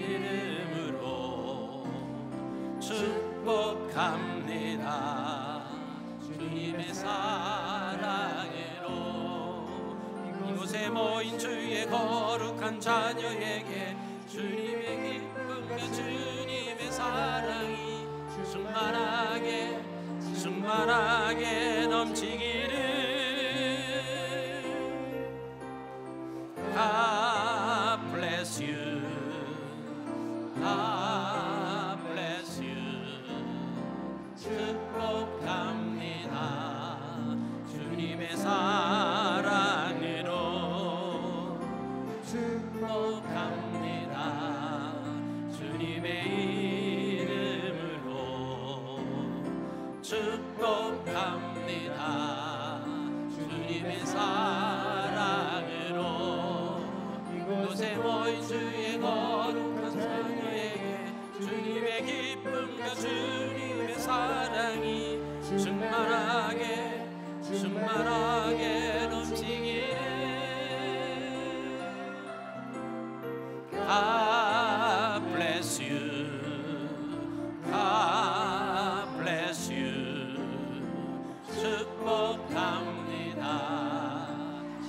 이름으로 축복합니다. 주님의 사랑으로 이곳에 모인 주의 거룩한 자녀에게 주님의 기쁨과 주님의 사랑이 충만하게 넘치기를. God bless you. God bless you. 축복합니다. 주님의 사랑으로 축복합니다. 주님의 이름으로 축복합니다. 주님의 사랑으로 이곳에 모인 주의 거룩한 자녀에게 주님의 기쁨과 주님의 사랑이 충만하게 넘치기를. God bless you. God bless you. 축복합니다.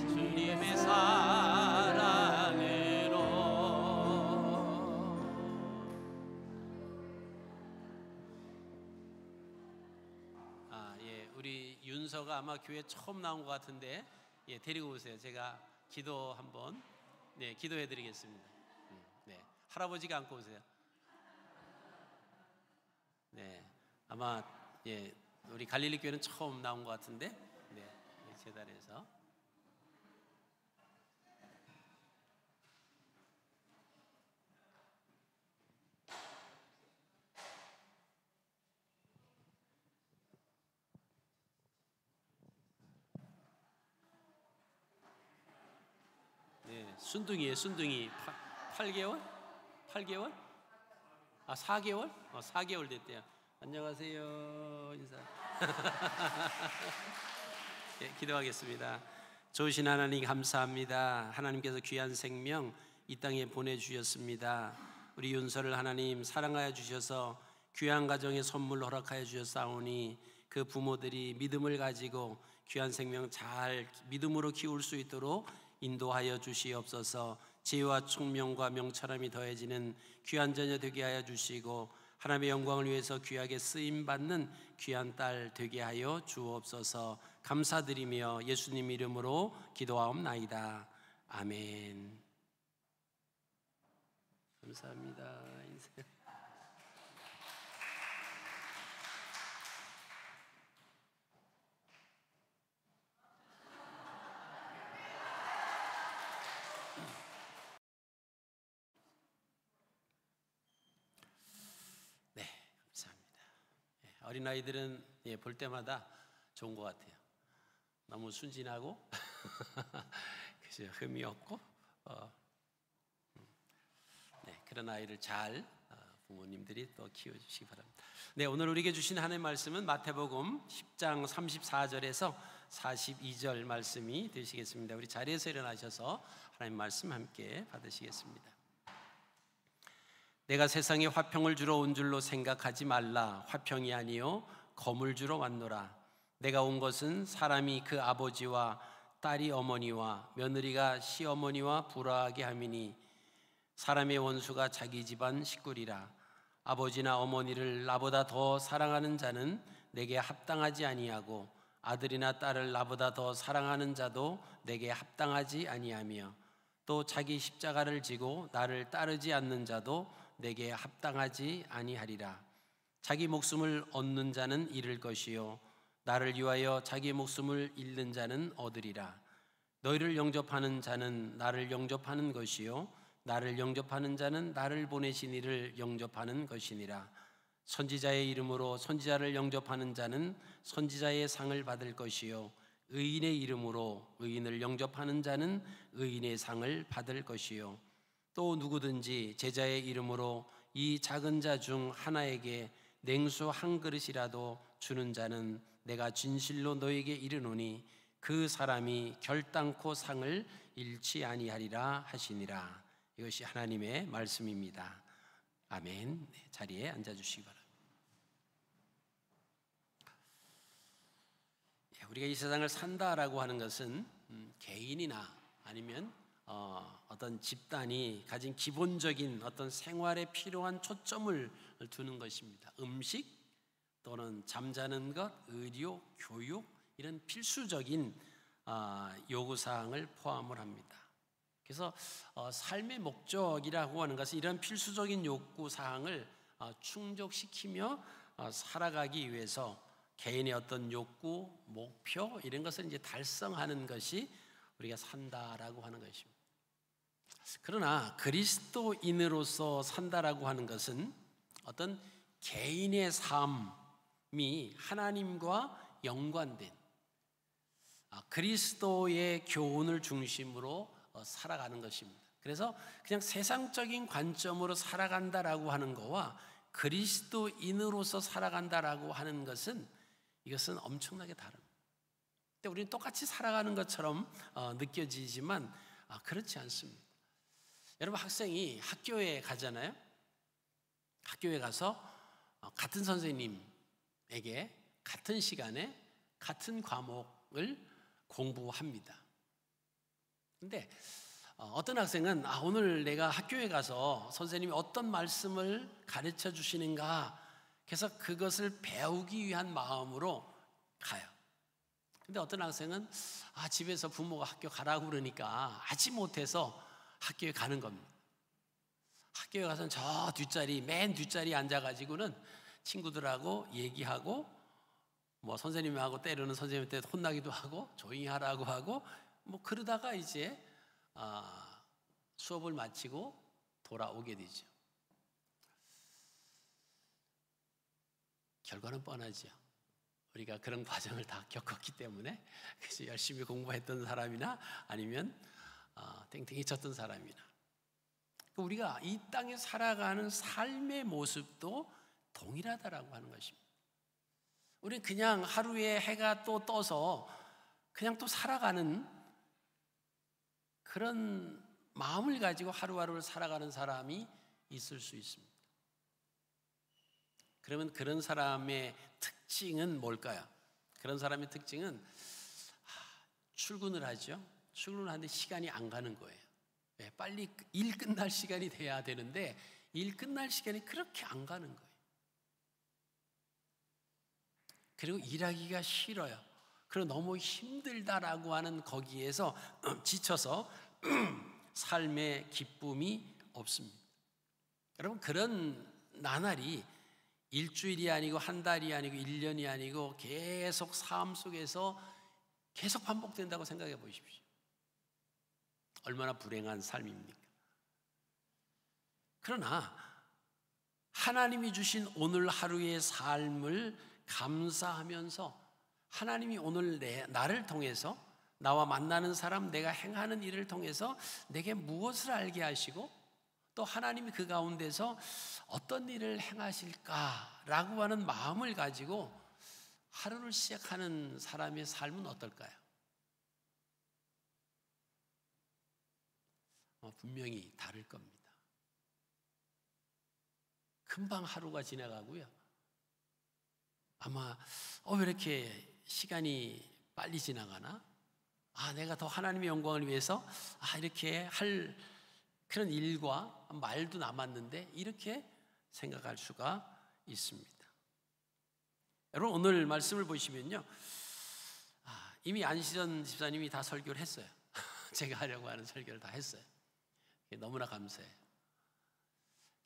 주님의 사랑으로. 우리 윤서가 아마 교회 처음 나온 것 같은데 데리고 오세요. 제가 기도 한번 기도해 드리겠습니다. 네, 할아버지가 안고 오세요. 네, 아마 우리 갈릴리 교회는 처음 나온 것 같은데 재단에서 순둥이에요. 순둥이 8개월? 8개월? 4개월? 4개월 됐대요. 안녕하세요. 인사. 기도하겠습니다. 좋으신 하나님 감사합니다. 하나님께서 귀한 생명 이 땅에 보내주셨습니다. 우리 윤서를 하나님 사랑하여 주셔서 귀한 가정의 선물 허락하여 주셨사오니 그 부모들이 믿음을 가지고 귀한 생명 잘 믿음으로 키울 수 있도록 인도하여 주시옵소서. 지혜와 총명과 명철함이 더해지는 귀한 자녀 되게 하여 주시고 하나님의 영광을 위해서 귀하게 쓰임받는 귀한 딸 되게 하여 주옵소서. 감사드리며 예수님 이름으로 기도하옵나이다. 아멘. 감사합니다. 인생. 어린아이들은 볼 때마다 좋은 것 같아요. 너무 순진하고 그죠? 흠이 없고 그런 아이를 잘 부모님들이 또 키워주시기 바랍니다. 네, 오늘 우리에게 주신 하나님의 말씀은 마태복음 10장 34절에서 42절 말씀이 되시겠습니다. 우리 자리에서 일어나셔서 하나님 말씀 함께 받으시겠습니다. 내가 세상에 화평을 주러 온 줄로 생각하지 말라. 화평이 아니요 검을 주러 왔노라. 내가 온 것은 사람이 그 아버지와 딸이 어머니와 며느리가 시어머니와 불화하게 함이니 사람의 원수가 자기 집안 식구리라. 아버지나 어머니를 나보다 더 사랑하는 자는 내게 합당하지 아니하고 아들이나 딸을 나보다 더 사랑하는 자도 내게 합당하지 아니하며 또 자기 십자가를 지고 나를 따르지 않는 자도 내게 합당하지 아니하리라. 자기 목숨을 얻는 자는 잃을 것이요 나를 위하여 자기 목숨을 잃는 자는 얻으리라. 너희를 영접하는 자는 나를 영접하는 것이요 나를 영접하는 자는 나를 보내신 이를 영접하는 것이니라. 선지자의 이름으로 선지자를 영접하는 자는 선지자의 상을 받을 것이요 의인의 이름으로 의인을 영접하는 자는 의인의 상을 받을 것이요 또 누구든지 제자의 이름으로 이 작은 자 중 하나에게 냉수 한 그릇이라도 주는 자는 내가 진실로 너에게 이르노니 그 사람이 결단코 상을 잃지 아니하리라 하시니라. 이것이 하나님의 말씀입니다. 아멘. 네, 자리에 앉아주시기 바랍니다. 우리가 이 세상을 산다라고 하는 것은 개인이나 아니면 어떤 집단이 가진 기본적인 어떤 생활에 필요한 초점을 두는 것입니다. 음식 또는 잠자는 것, 의료, 교육 이런 필수적인 요구사항을 포함을 합니다. 그래서 삶의 목적이라고 하는 것은 이런 필수적인 욕구사항을 충족시키며 살아가기 위해서 개인의 어떤 욕구, 목표 이런 것을 이제 달성하는 것이 우리가 산다라고 하는 것입니다. 그러나 그리스도인으로서 산다라고 하는 것은 어떤 개인의 삶이 하나님과 연관된 그리스도의 교훈을 중심으로 살아가는 것입니다. 그래서 그냥 세상적인 관점으로 살아간다라고 하는 것과 그리스도인으로서 살아간다라고 하는 것은 이것은 엄청나게 다릅니다. 근데 우리는 똑같이 살아가는 것처럼 느껴지지만 그렇지 않습니다. 여러분 학생이 학교에 가잖아요. 학교에 가서 같은 선생님에게 같은 시간에 같은 과목을 공부합니다. 근데 어떤 학생은 오늘 내가 학교에 가서 선생님이 어떤 말씀을 가르쳐 주시는가 그래서 그것을 배우기 위한 마음으로 가요. 근데 어떤 학생은 집에서 부모가 학교 가라고 그러니까 하지 못해서 학교에 가는 겁니다. 학교에 가서는 저 뒷자리 맨 뒷자리에 앉아가지고는 친구들하고 얘기하고 뭐 선생님하고 때로는 선생님한테 혼나기도 하고 조용히 하라고 하고 뭐 그러다가 이제 수업을 마치고 돌아오게 되죠. 결과는 뻔하죠. 우리가 그런 과정을 다 겪었기 때문에 그래서 열심히 공부했던 사람이나 아니면 땡땡이 쳤던 사람이나 우리가 이 땅에 살아가는 삶의 모습도 동일하다라고 하는 것입니다. 우리는 그냥 하루에 해가 또 떠서 그냥 또 살아가는 그런 마음을 가지고 하루하루를 살아가는 사람이 있을 수 있습니다. 그러면 그런 사람의 특징은 뭘까요? 그런 사람의 특징은 출근을 하죠. 출근을 하는데 시간이 안 가는 거예요. 빨리 일 끝날 시간이 돼야 되는데 일 끝날 시간이 그렇게 안 가는 거예요. 그리고 일하기가 싫어요. 그리고 너무 힘들다라고 하는 거기에서 지쳐서 삶의 기쁨이 없습니다. 여러분 그런 나날이 일주일이 아니고 한 달이 아니고 1년이 아니고 계속 삶 속에서 계속 반복된다고 생각해 보십시오. 얼마나 불행한 삶입니까? 그러나 하나님이 주신 오늘 하루의 삶을 감사하면서 하나님이 오늘 나를 통해서 나와 만나는 사람, 내가 행하는 일을 통해서 내게 무엇을 알게 하시고 또 하나님이 그 가운데서 어떤 일을 행하실까라고 하는 마음을 가지고 하루를 시작하는 사람의 삶은 어떨까요? 분명히 다를 겁니다. 금방 하루가 지나가고요. 아마 왜 이렇게 시간이 빨리 지나가나? 내가 더 하나님의 영광을 위해서 이렇게 할 그런 일과 말도 남았는데 이렇게 생각할 수가 있습니다. 여러분 오늘 말씀을 보시면요, 이미 안시전 집사님이 다 설교를 했어요. 제가 하려고 하는 설교를 다 했어요. 너무나 감사해요.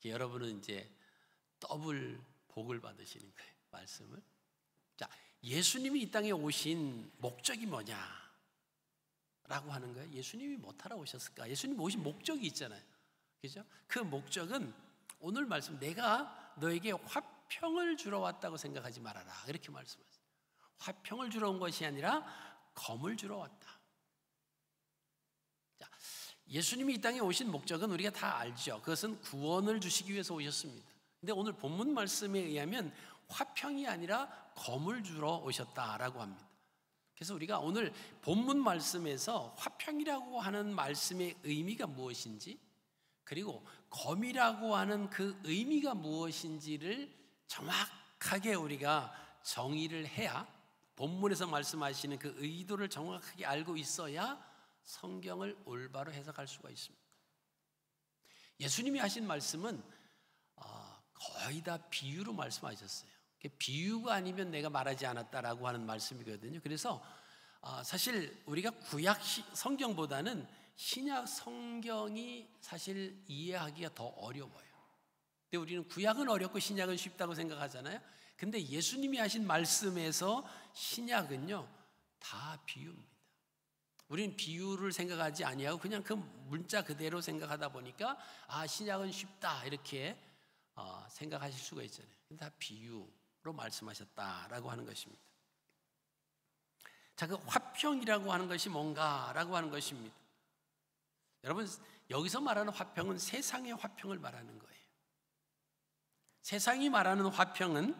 여러분은 이제 더블 복을 받으시는 거예요, 말씀을. 자, 예수님이 이 땅에 오신 목적이 뭐냐? 라고 하는 거예요. 예수님이 못하러 오셨을까? 예수님 오신 목적이 있잖아요. 그죠? 그 목적은 오늘 말씀, 내가 너에게 화평을 주러 왔다고 생각하지 말아라. 이렇게 말씀하셨어요. 화평을 주러 온 것이 아니라 검을 주러 왔다. 자, 예수님이 이 땅에 오신 목적은 우리가 다 알죠. 그것은 구원을 주시기 위해서 오셨습니다. 근데 오늘 본문 말씀에 의하면 화평이 아니라 검을 주러 오셨다라고 합니다. 그래서 우리가 오늘 본문 말씀에서 화평이라고 하는 말씀의 의미가 무엇인지, 그리고 검이라고 하는 그 의미가 무엇인지를 정확하게 우리가 정의를 해야, 본문에서 말씀하시는 그 의도를 정확하게 알고 있어야 성경을 올바로 해석할 수가 있습니다. 예수님이 하신 말씀은 거의 다 비유로 말씀하셨어요. 비유가 아니면 내가 말하지 않았다라고 하는 말씀이거든요. 그래서 사실 우리가 구약 성경보다는 신약 성경이 사실 이해하기가 더 어려워요. 근데 우리는 구약은 어렵고 신약은 쉽다고 생각하잖아요. 근데 예수님이 하신 말씀에서 신약은요 다 비유입니다. 우리는 비유를 생각하지 아니하고 그냥 그 문자 그대로 생각하다 보니까 신약은 쉽다 이렇게 생각하실 수가 있잖아요. 근데 다 비유로 말씀하셨다라고 하는 것입니다. 자, 그 화평이라고 하는 것이 뭔가라고 하는 것입니다. 여러분, 여기서 말하는 화평은 세상의 화평을 말하는 거예요. 세상이 말하는 화평은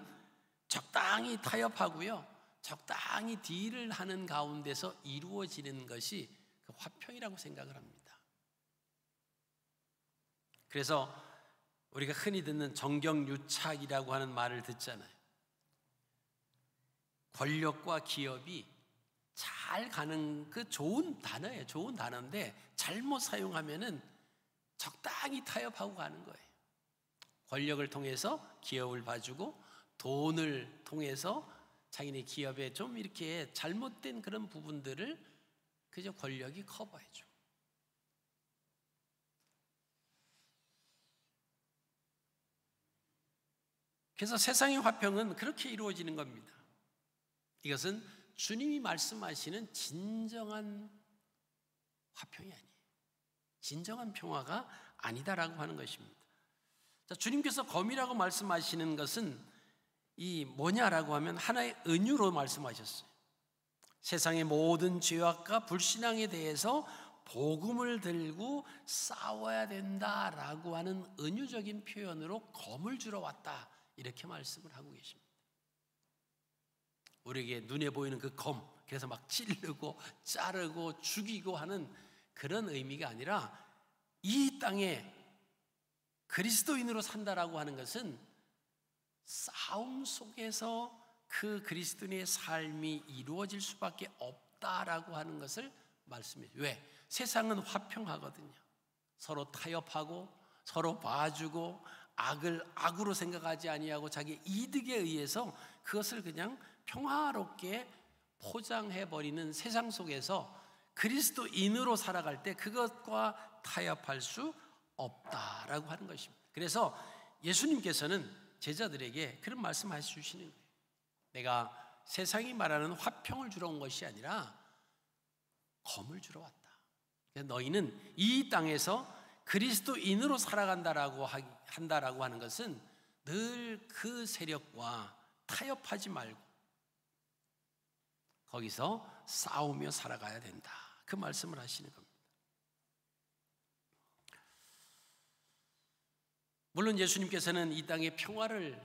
적당히 타협하고요, 적당히 딜을 하는 가운데서 이루어지는 것이 그 화평이라고 생각을 합니다. 그래서 우리가 흔히 듣는 정경유착이라고 하는 말을 듣잖아요. 권력과 기업이 잘 가는 그 좋은 단어예요. 좋은 단어인데 잘못 사용하면은 적당히 타협하고 가는 거예요. 권력을 통해서 기업을 봐주고 돈을 통해서 자기네 기업에 좀 이렇게 잘못된 그런 부분들을 그저 권력이 커버해줘. 그래서 세상의 화평은 그렇게 이루어지는 겁니다. 이것은 주님이 말씀하시는 진정한 화평이 아니에요. 진정한 평화가 아니다라고 하는 것입니다. 자, 주님께서 검이라고 말씀하시는 것은 이 뭐냐라고 하면 하나의 은유로 말씀하셨어요. 세상의 모든 죄악과 불신앙에 대해서 복음을 들고 싸워야 된다라고 하는 은유적인 표현으로 검을 주러 왔다, 이렇게 말씀을 하고 계십니다. 우리에게 눈에 보이는 그 검, 그래서 막 찌르고 자르고 죽이고 하는 그런 의미가 아니라 이 땅에 그리스도인으로 산다라고 하는 것은 싸움 속에서 그 그리스도인의 삶이 이루어질 수밖에 없다라고 하는 것을 말씀해요. 왜? 세상은 화평하거든요. 서로 타협하고 서로 봐주고 악을 악으로 생각하지 아니하고 자기 이득에 의해서 그것을 그냥 평화롭게 포장해버리는 세상 속에서 그리스도인으로 살아갈 때 그것과 타협할 수 없다라고 하는 것입니다. 그래서 예수님께서는 제자들에게 그런 말씀을 해주시는 거예요. 내가 세상이 말하는 화평을 주러 온 것이 아니라 검을 주러 왔다. 너희는 이 땅에서 그리스도인으로 살아간다라고 한다라고 하는 것은 늘 그 세력과 타협하지 말고 거기서 싸우며 살아가야 된다. 그 말씀을 하시는 겁니다. 물론 예수님께서는 이 땅에 평화를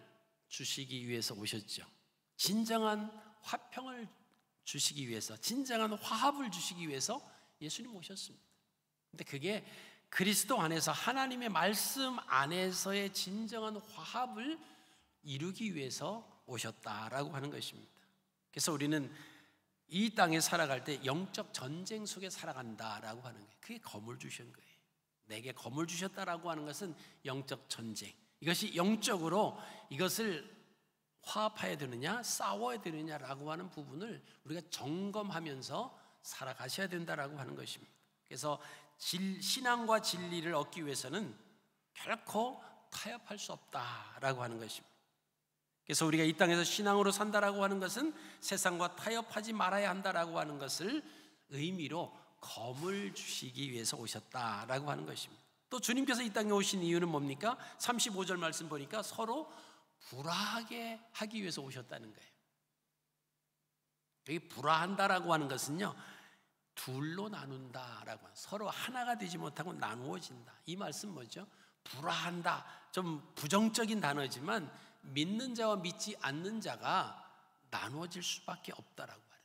주시기 위해서 오셨죠. 진정한 화평을 주시기 위해서, 진정한 화합을 주시기 위해서 예수님 오셨습니다. 근데 그게 그리스도 안에서, 하나님의 말씀 안에서의 진정한 화합을 이루기 위해서 오셨다라고 하는 것입니다. 그래서 우리는 이 땅에 살아갈 때 영적 전쟁 속에 살아간다라고 하는 거예요. 그게 검을 주신 거예요. 내게 검을 주셨다라고 하는 것은 영적 전쟁. 이것이 영적으로 이것을 화합해야 되느냐, 싸워야 되느냐라고 하는 부분을 우리가 점검하면서 살아가셔야 된다라고 하는 것입니다. 그래서 신앙과 진리를 얻기 위해서는 결코 타협할 수 없다라고 하는 것입니다. 그래서 우리가 이 땅에서 신앙으로 산다라고 하는 것은 세상과 타협하지 말아야 한다라고 하는 것을 의미로 검을 주시기 위해서 오셨다라고 하는 것입니다. 또 주님께서 이 땅에 오신 이유는 뭡니까? 35절 말씀 보니까 서로 불화하게 하기 위해서 오셨다는 거예요. 여기 불화한다라고 하는 것은요, 둘로 나눈다라고, 서로 하나가 되지 못하고 나누어진다. 이 말씀 뭐죠? 불화한다. 좀 부정적인 단어지만 믿는 자와 믿지 않는 자가 나누어질 수밖에 없다라고 하는 거예요.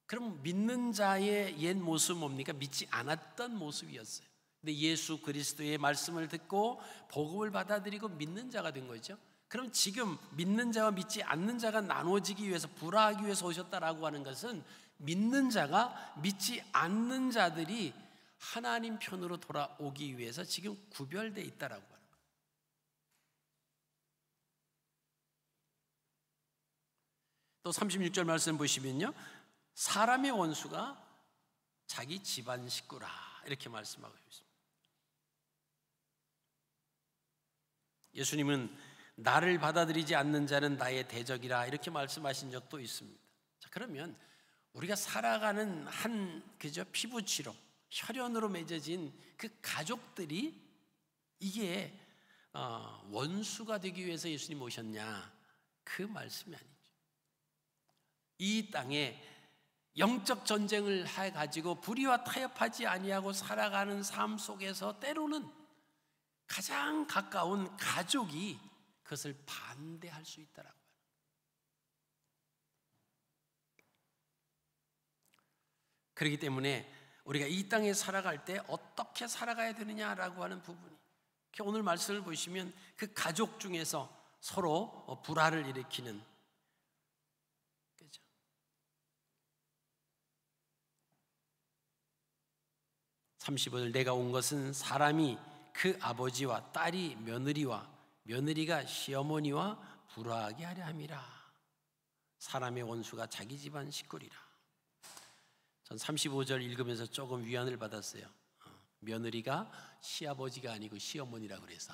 그럼 믿는 자의 옛 모습 뭡니까? 믿지 않았던 모습이었어요. 근데 예수 그리스도의 말씀을 듣고 복음을 받아들이고 믿는 자가 된 거죠. 그럼 지금 믿는 자와 믿지 않는 자가 나누어지기 위해서, 불화하기 위해서 오셨다라고 하는 것은 믿는 자가 믿지 않는 자들이 하나님 편으로 돌아오기 위해서 지금 구별되어 있다라고 하는 거예요. 또 36절 말씀 보시면요, 사람의 원수가 자기 집안 식구라, 이렇게 말씀하고 있습니다. 예수님은 나를 받아들이지 않는 자는 나의 대적이라, 이렇게 말씀하신 적도 있습니다. 자, 그러면 우리가 살아가는 그저 피부치로, 혈연으로 맺어진 그 가족들이 이게 원수가 되기 위해서 예수님 오셨냐? 그 말씀이 아니죠. 이 땅에 영적 전쟁을 해가지고 불의와 타협하지 아니하고 살아가는 삶 속에서 때로는 가장 가까운 가족이 그것을 반대할 수 있다라고 해요. 그렇기 때문에 우리가 이 땅에 살아갈 때 어떻게 살아가야 되느냐라고 하는 부분이, 오늘 말씀을 보시면 그 가족 중에서 서로 불화를 일으키는, 그죠? 35절, 내가 온 것은 사람이 그 아버지와 딸이 며느리와 며느리가 시어머니와 불화하게 하려 함이라. 사람의 원수가 자기 집안 식구리라. 전 35절 읽으면서 조금 위안을 받았어요. 며느리가 시아버지가 아니고 시어머니라고 그래서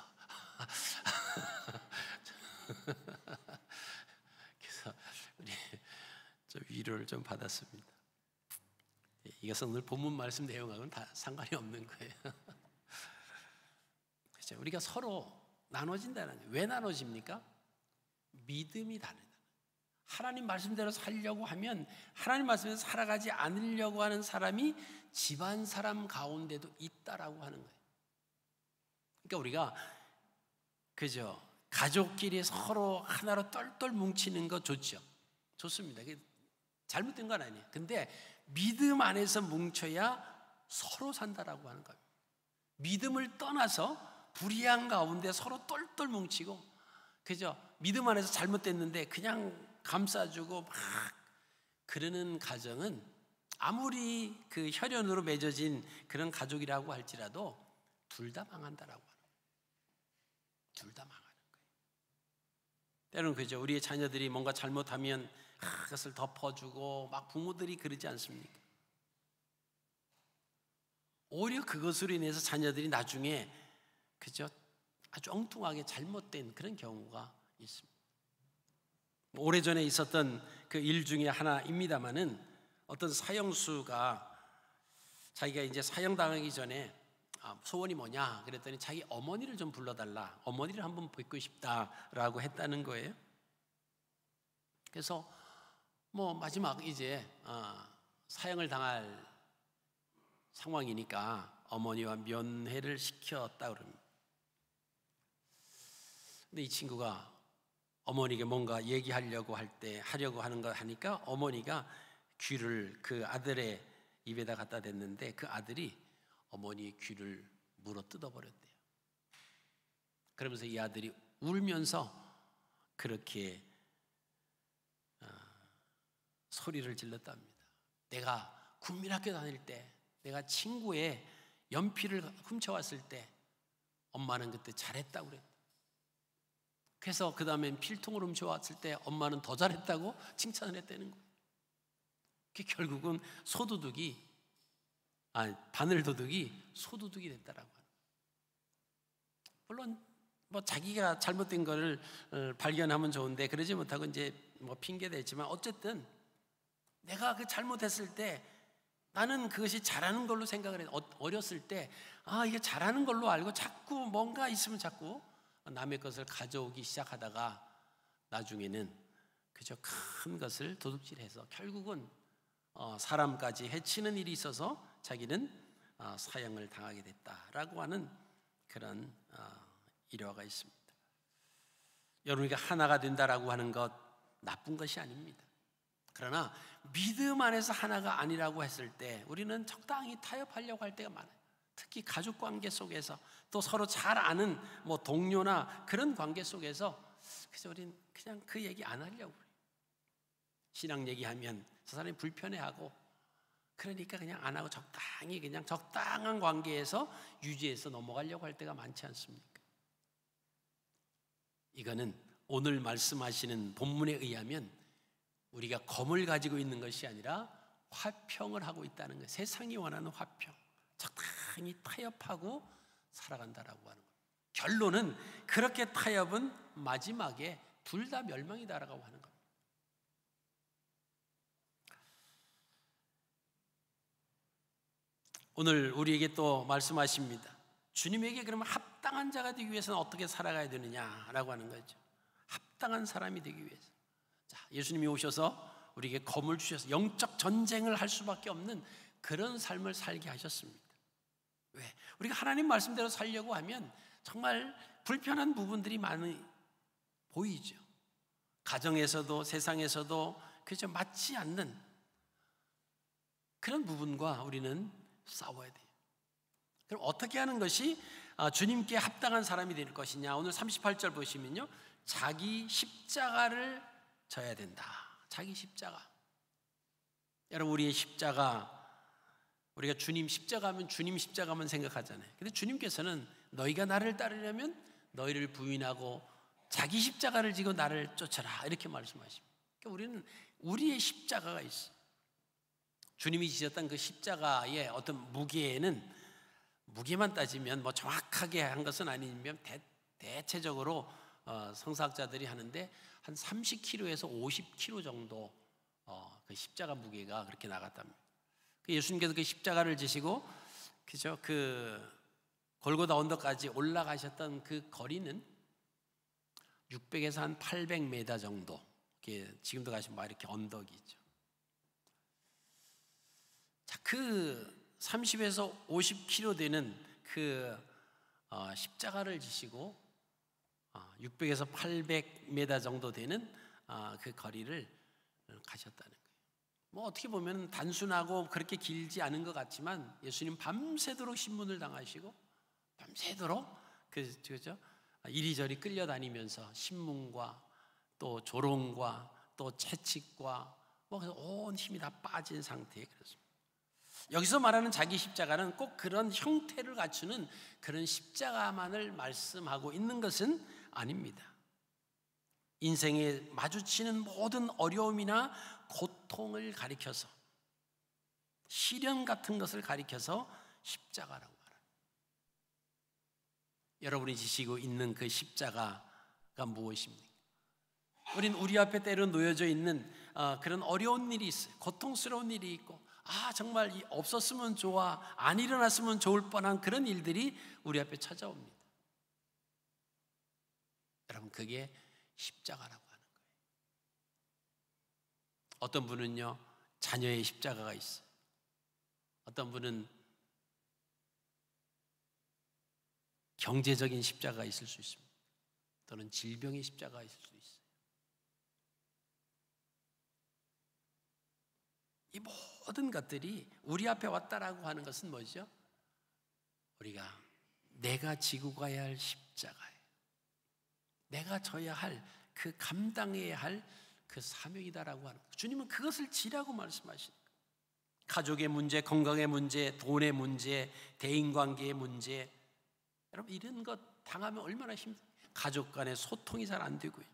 그래서 우리 좀 위로를 좀 받았습니다. 이것은 오늘 본문 말씀 내용하고는 다 상관이 없는 거예요. 그렇죠? 우리가 서로 나눠진다는, 왜 나눠집니까? 믿음이 다르다. 하나님 말씀대로 살려고 하면, 하나님 말씀대로 살아가지 않으려고 하는 사람이 집안 사람 가운데도 있다라고 하는 거예요. 그러니까 우리가 그죠, 가족끼리 서로 하나로 똘똘 뭉치는 거 좋죠. 좋습니다. 잘못된 건 아니에요. 근데 믿음 안에서 뭉쳐야 서로 산다라고 하는 거예요. 믿음을 떠나서 불의한 가운데 서로 똘똘 뭉치고, 그죠? 믿음 안에서 잘못됐는데 그냥 감싸주고 막 그러는 가정은 아무리 그 혈연으로 맺어진 그런 가족이라고 할지라도 둘 다 망한다라고 하는 거예요. 둘 다 망하는 거예요. 때로는 그죠, 우리의 자녀들이 뭔가 잘못하면 그것을 덮어주고 막 부모들이 그러지 않습니까? 오히려 그것으로 인해서 자녀들이 나중에 그죠, 아주 엉뚱하게 잘못된 그런 경우가 있습니다. 오래전에 있었던 그 일 중에 하나입니다만은, 어떤 사형수가 자기가 이제 사형당하기 전에 소원이 뭐냐 그랬더니 자기 어머니를 좀 불러달라, 어머니를 한번 뵙고 싶다라고 했다는 거예요. 그래서 뭐 마지막 이제 사형을 당할 상황이니까 어머니와 면회를 시켰다 그럽니다. 근데 이 친구가 어머니에게 뭔가 얘기하려고 하려고 하는 거 하니까 어머니가 귀를 그 아들의 입에다 갖다 댔는데 그 아들이 어머니의 귀를 물어 뜯어버렸대요. 그러면서 이 아들이 울면서 그렇게 소리를 질렀답니다. 내가 국민학교 다닐 때, 내가 친구의 연필을 훔쳐왔을 때 엄마는 그때 잘했다고 그랬다. 그래서 그 다음엔 필통을 훔쳐왔을 때 엄마는 더 잘했다고 칭찬을 했다는 거예요. 결국은 바늘도둑이 소도둑이 됐다라고 하는 거예요. 물론 뭐 자기가 잘못된 거를 발견하면 좋은데 그러지 못하고 이제 뭐 핑계 대지만 어쨌든 내가 그 잘못했을 때 나는 그것이 잘하는 걸로 생각을 해요. 어렸을 때 이게 잘하는 걸로 알고 자꾸 뭔가 있으면 자꾸 남의 것을 가져오기 시작하다가 나중에는 그저 큰 것을 도둑질해서 결국은 사람까지 해치는 일이 있어서 자기는 사형을 당하게 됐다라고 하는 그런 일화가 있습니다. 여러분이 하나가 된다라고 하는 것 나쁜 것이 아닙니다. 그러나 믿음 안에서 하나가 아니라고 했을 때 우리는 적당히 타협하려고 할 때가 많아요. 특히 가족 관계 속에서 또 서로 잘 아는 뭐 동료나 그런 관계 속에서 그래서 우리는 그냥 그 얘기 안 하려고 해요. 신앙 얘기하면 저 사람이 불편해하고 그러니까 그냥 안 하고 적당히 그냥 적당한 관계에서 유지해서 넘어가려고 할 때가 많지 않습니까? 이거는 오늘 말씀하시는 본문에 의하면 우리가 검을 가지고 있는 것이 아니라 화평을 하고 있다는 거예요. 세상이 원하는 화평, 적당히 타협하고 살아간다라고 하는 거예요. 결론은 그렇게 타협은 마지막에 둘 다 멸망이다라고 하는 겁니다. 오늘 우리에게 또 말씀하십니다. 주님에게 그러면 합당한 자가 되기 위해서는 어떻게 살아가야 되느냐라고 하는 거죠. 합당한 사람이 되기 위해서. 자, 예수님이 오셔서 우리에게 검을 주셔서 영적 전쟁을 할 수밖에 없는 그런 삶을 살게 하셨습니다. 왜? 우리가 하나님 말씀대로 살려고 하면 정말 불편한 부분들이 많이 보이죠. 가정에서도 세상에서도 그저 맞지 않는 그런 부분과 우리는 싸워야 돼요. 그럼 어떻게 하는 것이 주님께 합당한 사람이 될 것이냐? 오늘 38절 보시면요, 자기 십자가를 져야 된다. 자기 십자가. 여러분, 우리의 십자가, 우리가 주님 십자가면 주님 십자가만 생각하잖아요. 근데 주님께서는 너희가 나를 따르려면 너희를 부인하고 자기 십자가를 지고 나를 쫓아라, 이렇게 말씀하십니다. 그러니까 우리는 우리의 십자가가 있어요. 주님이 지셨던 그 십자가의 어떤 무게만 따지면 뭐 정확하게 한 것은 아니면 대체적으로 성사학자들이 하는데 한 30kg에서 50kg 정도 그 십자가 무게가 그렇게 나갔답니다. 예수님께서 그 십자가를 지시고 그죠, 그 골고다 언덕까지 올라가셨던 그 거리는 600에서 한 800m 정도. 지금도 가시면 막 이렇게 언덕이 있죠. 자, 그 30에서 50km 되는 그 십자가를 지시고 600에서 800m 정도 되는 그 거리를 가셨다는 거예요. 뭐 어떻게 보면 단순하고 그렇게 길지 않은 것 같지만 예수님 밤새도록 신문을 당하시고 밤새도록 그죠? 이리저리 끌려다니면서 신문과 또 조롱과 또 채찍과 뭐 온 힘이 다 빠진 상태에 그렇습니다. 여기서 말하는 자기 십자가는 꼭 그런 형태를 갖추는 그런 십자가만을 말씀하고 있는 것은 아닙니다. 인생에 마주치는 모든 어려움이나 고통을 가리켜서, 시련 같은 것을 가리켜서 십자가라고 말합니다. 여러분이 지시고 있는 그 십자가가 무엇입니까? 우린 우리 앞에 때로 놓여져 있는 그런 어려운 일이 있어요. 고통스러운 일이 있고 정말 없었으면 좋아, 안 일어났으면 좋을 뻔한 그런 일들이 우리 앞에 찾아옵니다. 여러분, 그게 십자가라고 하는 거예요. 어떤 분은요, 자녀의 십자가가 있어요. 어떤 분은 경제적인 십자가가 있을 수 있습니다. 또는 질병의 십자가가 있을 수 있어요. 이 모든 것들이 우리 앞에 왔다라고 하는 것은 뭐죠? 우리가 내가 지고 가야 할 십자가예요. 내가 져야 할, 그 감당해야 할 그 사명이다라고 하는 거예요. 주님은 그것을 지라고 말씀하시는 거예요. 가족의 문제, 건강의 문제, 돈의 문제, 대인관계의 문제, 여러분 이런 것 당하면 얼마나 힘들어요. 가족 간의 소통이 잘 안 되고요.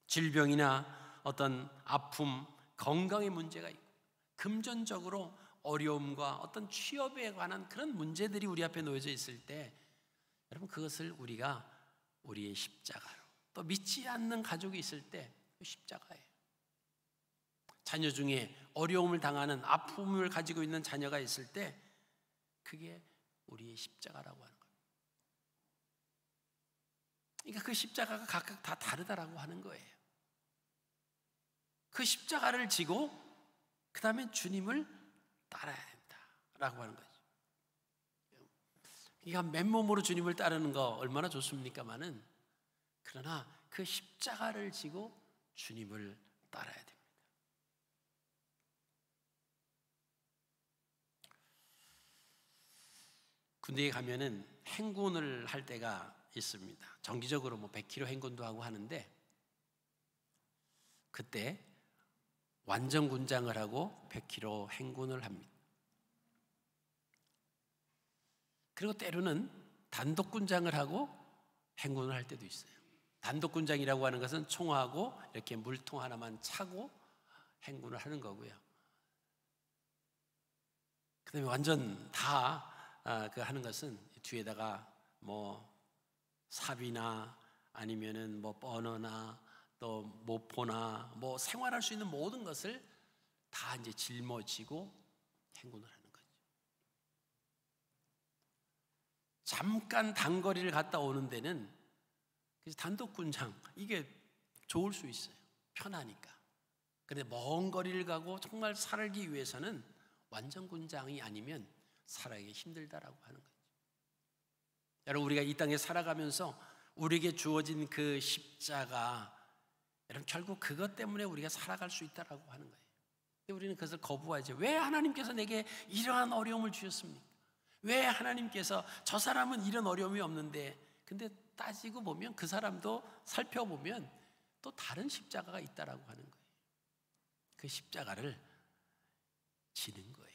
질병이나 어떤 아픔, 건강의 문제가 있고, 금전적으로 어려움과 어떤 취업에 관한 그런 문제들이 우리 앞에 놓여져 있을 때, 여러분 그것을 우리가 우리의 십자가로, 또 믿지 않는 가족이 있을 때 십자가예요. 자녀 중에 어려움을 당하는, 아픔을 가지고 있는 자녀가 있을 때 그게 우리의 십자가라고 하는 거예요. 그러니까 그 십자가가 각각 다 다르다라고 하는 거예요. 그 십자가를 지고 그 다음에 주님을 따라야 된다라고 하는 거죠. 그러니까 맨몸으로 주님을 따르는 거 얼마나 좋습니까마는, 그러나 그 십자가를 지고 주님을 따라야 됩니다. 군대에 가면은 행군을 할 때가 있습니다. 정기적으로 100km 행군도 하고 하는데, 그때 완전군장을 하고 100km 행군을 합니다. 그리고 때로는 단독군장을 하고 행군을 할 때도 있어요. 단독군장이라고 하는 것은 총하고 이렇게 물통 하나만 차고 행군을 하는 거고요. 그 다음에 완전 다 그 하는 것은 뒤에다가 삽이나 아니면은 버너나 또 모포나 생활할 수 있는 모든 것을 다 이제 짊어지고 행군을 하는 거죠. 잠깐 단거리를 갔다 오는 데는 그래서 단독군장, 이게 좋을 수 있어요. 편하니까. 그런데 먼 거리를 가고 정말 살기 위해서는 완전군장이 아니면 살아가기 힘들다라고 하는 거죠. 여러분, 우리가 이 땅에 살아가면서 우리에게 주어진 그 십자가, 여러분 결국 그것 때문에 우리가 살아갈 수 있다라고 하는 거예요. 근데 우리는 그것을 거부하죠. 왜 하나님께서 내게 이러한 어려움을 주셨습니까? 왜 하나님께서 저 사람은 이런 어려움이 없는데, 근데 따지고 보면 그 사람도 살펴보면 또 다른 십자가가 있다라고 하는 거예요. 그 십자가를 지는 거예요.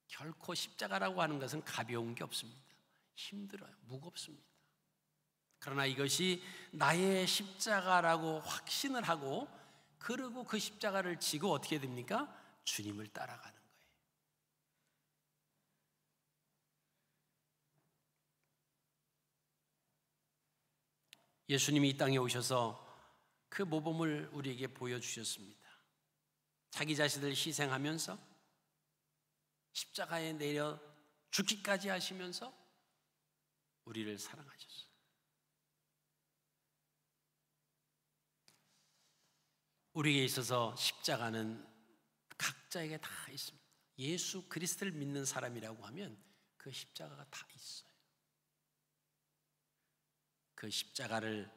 결코 십자가라고 하는 것은 가벼운 게 없습니다. 힘들어요. 무겁습니다. 그러나 이것이 나의 십자가라고 확신을 하고, 그리고 그 십자가를 지고 어떻게 됩니까? 주님을 따라가는 거예요. 예수님이 이 땅에 오셔서 그 모범을 우리에게 보여주셨습니다. 자기 자신을 희생하면서 십자가에 내려 죽기까지 하시면서 우리를 사랑하셨어요. 우리에게 있어서 십자가는 각자에게 다 있습니다. 예수 그리스도를 믿는 사람이라고 하면 그 십자가가 다 있어요. 그 십자가를,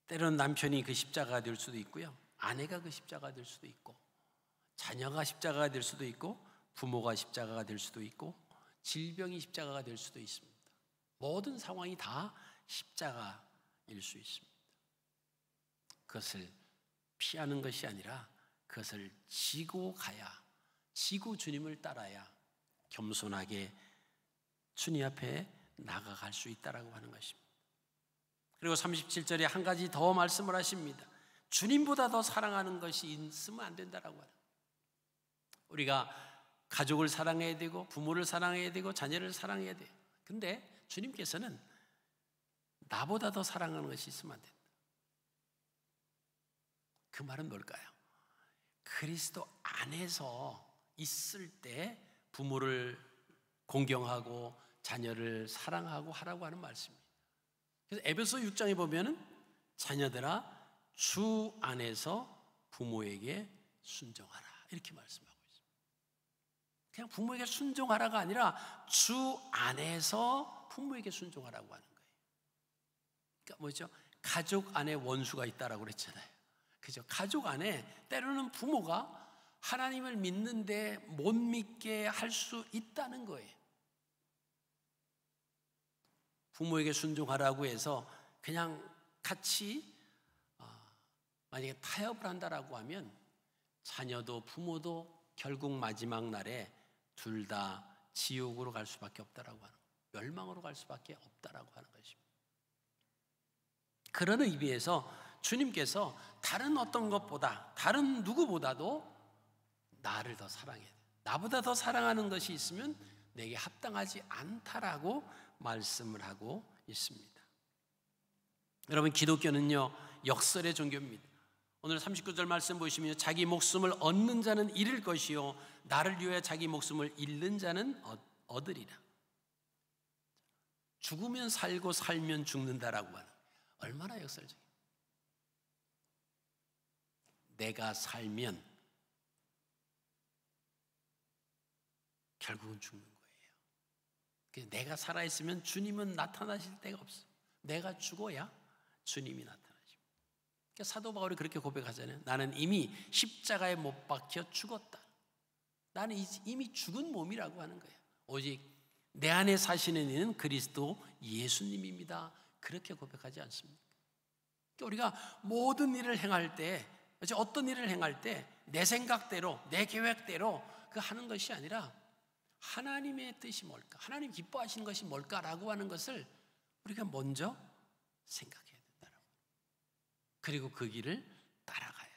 때로는 남편이 그 십자가가 될 수도 있고요, 아내가 그 십자가가 될 수도 있고, 자녀가 십자가가 될 수도 있고, 부모가 십자가가 될 수도 있고, 질병이 십자가가 될 수도 있습니다. 모든 상황이 다 십자가일 수 있습니다. 그것을 피하는 것이 아니라 그것을 지고 가야, 지고 주님을 따라야 겸손하게 주님 앞에 나아갈 수 있다라고 하는 것입니다. 그리고 37절에 한 가지 더 말씀을 하십니다. 주님보다 더 사랑하는 것이 있으면 안 된다라고 하는. 우리가 가족을 사랑해야 되고, 부모를 사랑해야 되고, 자녀를 사랑해야 돼요. 근데 주님께서는 나보다 더 사랑하는 것이 있으면 안 된다. 그 말은 뭘까요? 그리스도 안에서 있을 때 부모를 공경하고 자녀를 사랑하고 하라고 하는 말씀입니다. 그래서 에베소 6장에 보면은 자녀들아 주 안에서 부모에게 순종하라 이렇게 말씀하고 있습니다. 그냥 부모에게 순종하라가 아니라 주 안에서 부모에게 순종하라고 하는 거예요. 그러니까 뭐죠? 가족 안에 원수가 있다라고 그랬잖아요. 그죠? 가족 안에 때로는 부모가 하나님을 믿는데 못 믿게 할 수 있다는 거예요. 부모에게 순종하라고 해서 그냥 같이 만약에 타협을 한다라고 하면 자녀도 부모도 결국 마지막 날에 둘 다 지옥으로 갈 수밖에 없다라고 하는 거예요. 멸망으로 갈 수밖에 없다라고 하는 것입니다. 그런 의미에서 주님께서 다른 어떤 것보다 다른 누구보다도 나를 더 사랑해야 돼. 나보다 더 사랑하는 것이 있으면 내게 합당하지 않다라고 말씀을 하고 있습니다. 여러분, 기독교는요 역설의 종교입니다. 오늘 39절 말씀 보시면 자기 목숨을 얻는 자는 잃을 것이요 나를 위하여 자기 목숨을 잃는 자는 얻으리라. 죽으면 살고 살면 죽는다라고 하는, 얼마나 역설적이에요. 내가 살면 결국은 죽는 거예요. 내가 살아있으면 주님은 나타나실 데가 없어. 내가 죽어야 주님이 나타나십니다. 그러니까 사도 바울이 그렇게 고백하잖아요. 나는 이미 십자가에 못 박혀 죽었다. 나는 이미 죽은 몸이라고 하는 거예요. 오직 내 안에 사시는 이는 그리스도 예수님입니다. 그렇게 고백하지 않습니까? 그러니까 우리가 모든 일을 행할 때, 어떤 일을 행할 때 내 생각대로 내 계획대로 그 하는 것이 아니라 하나님의 뜻이 뭘까? 하나님 기뻐하시는 것이 뭘까라고 하는 것을 우리가 먼저 생각해야 된다라고. 그리고 그 길을 따라가야 돼.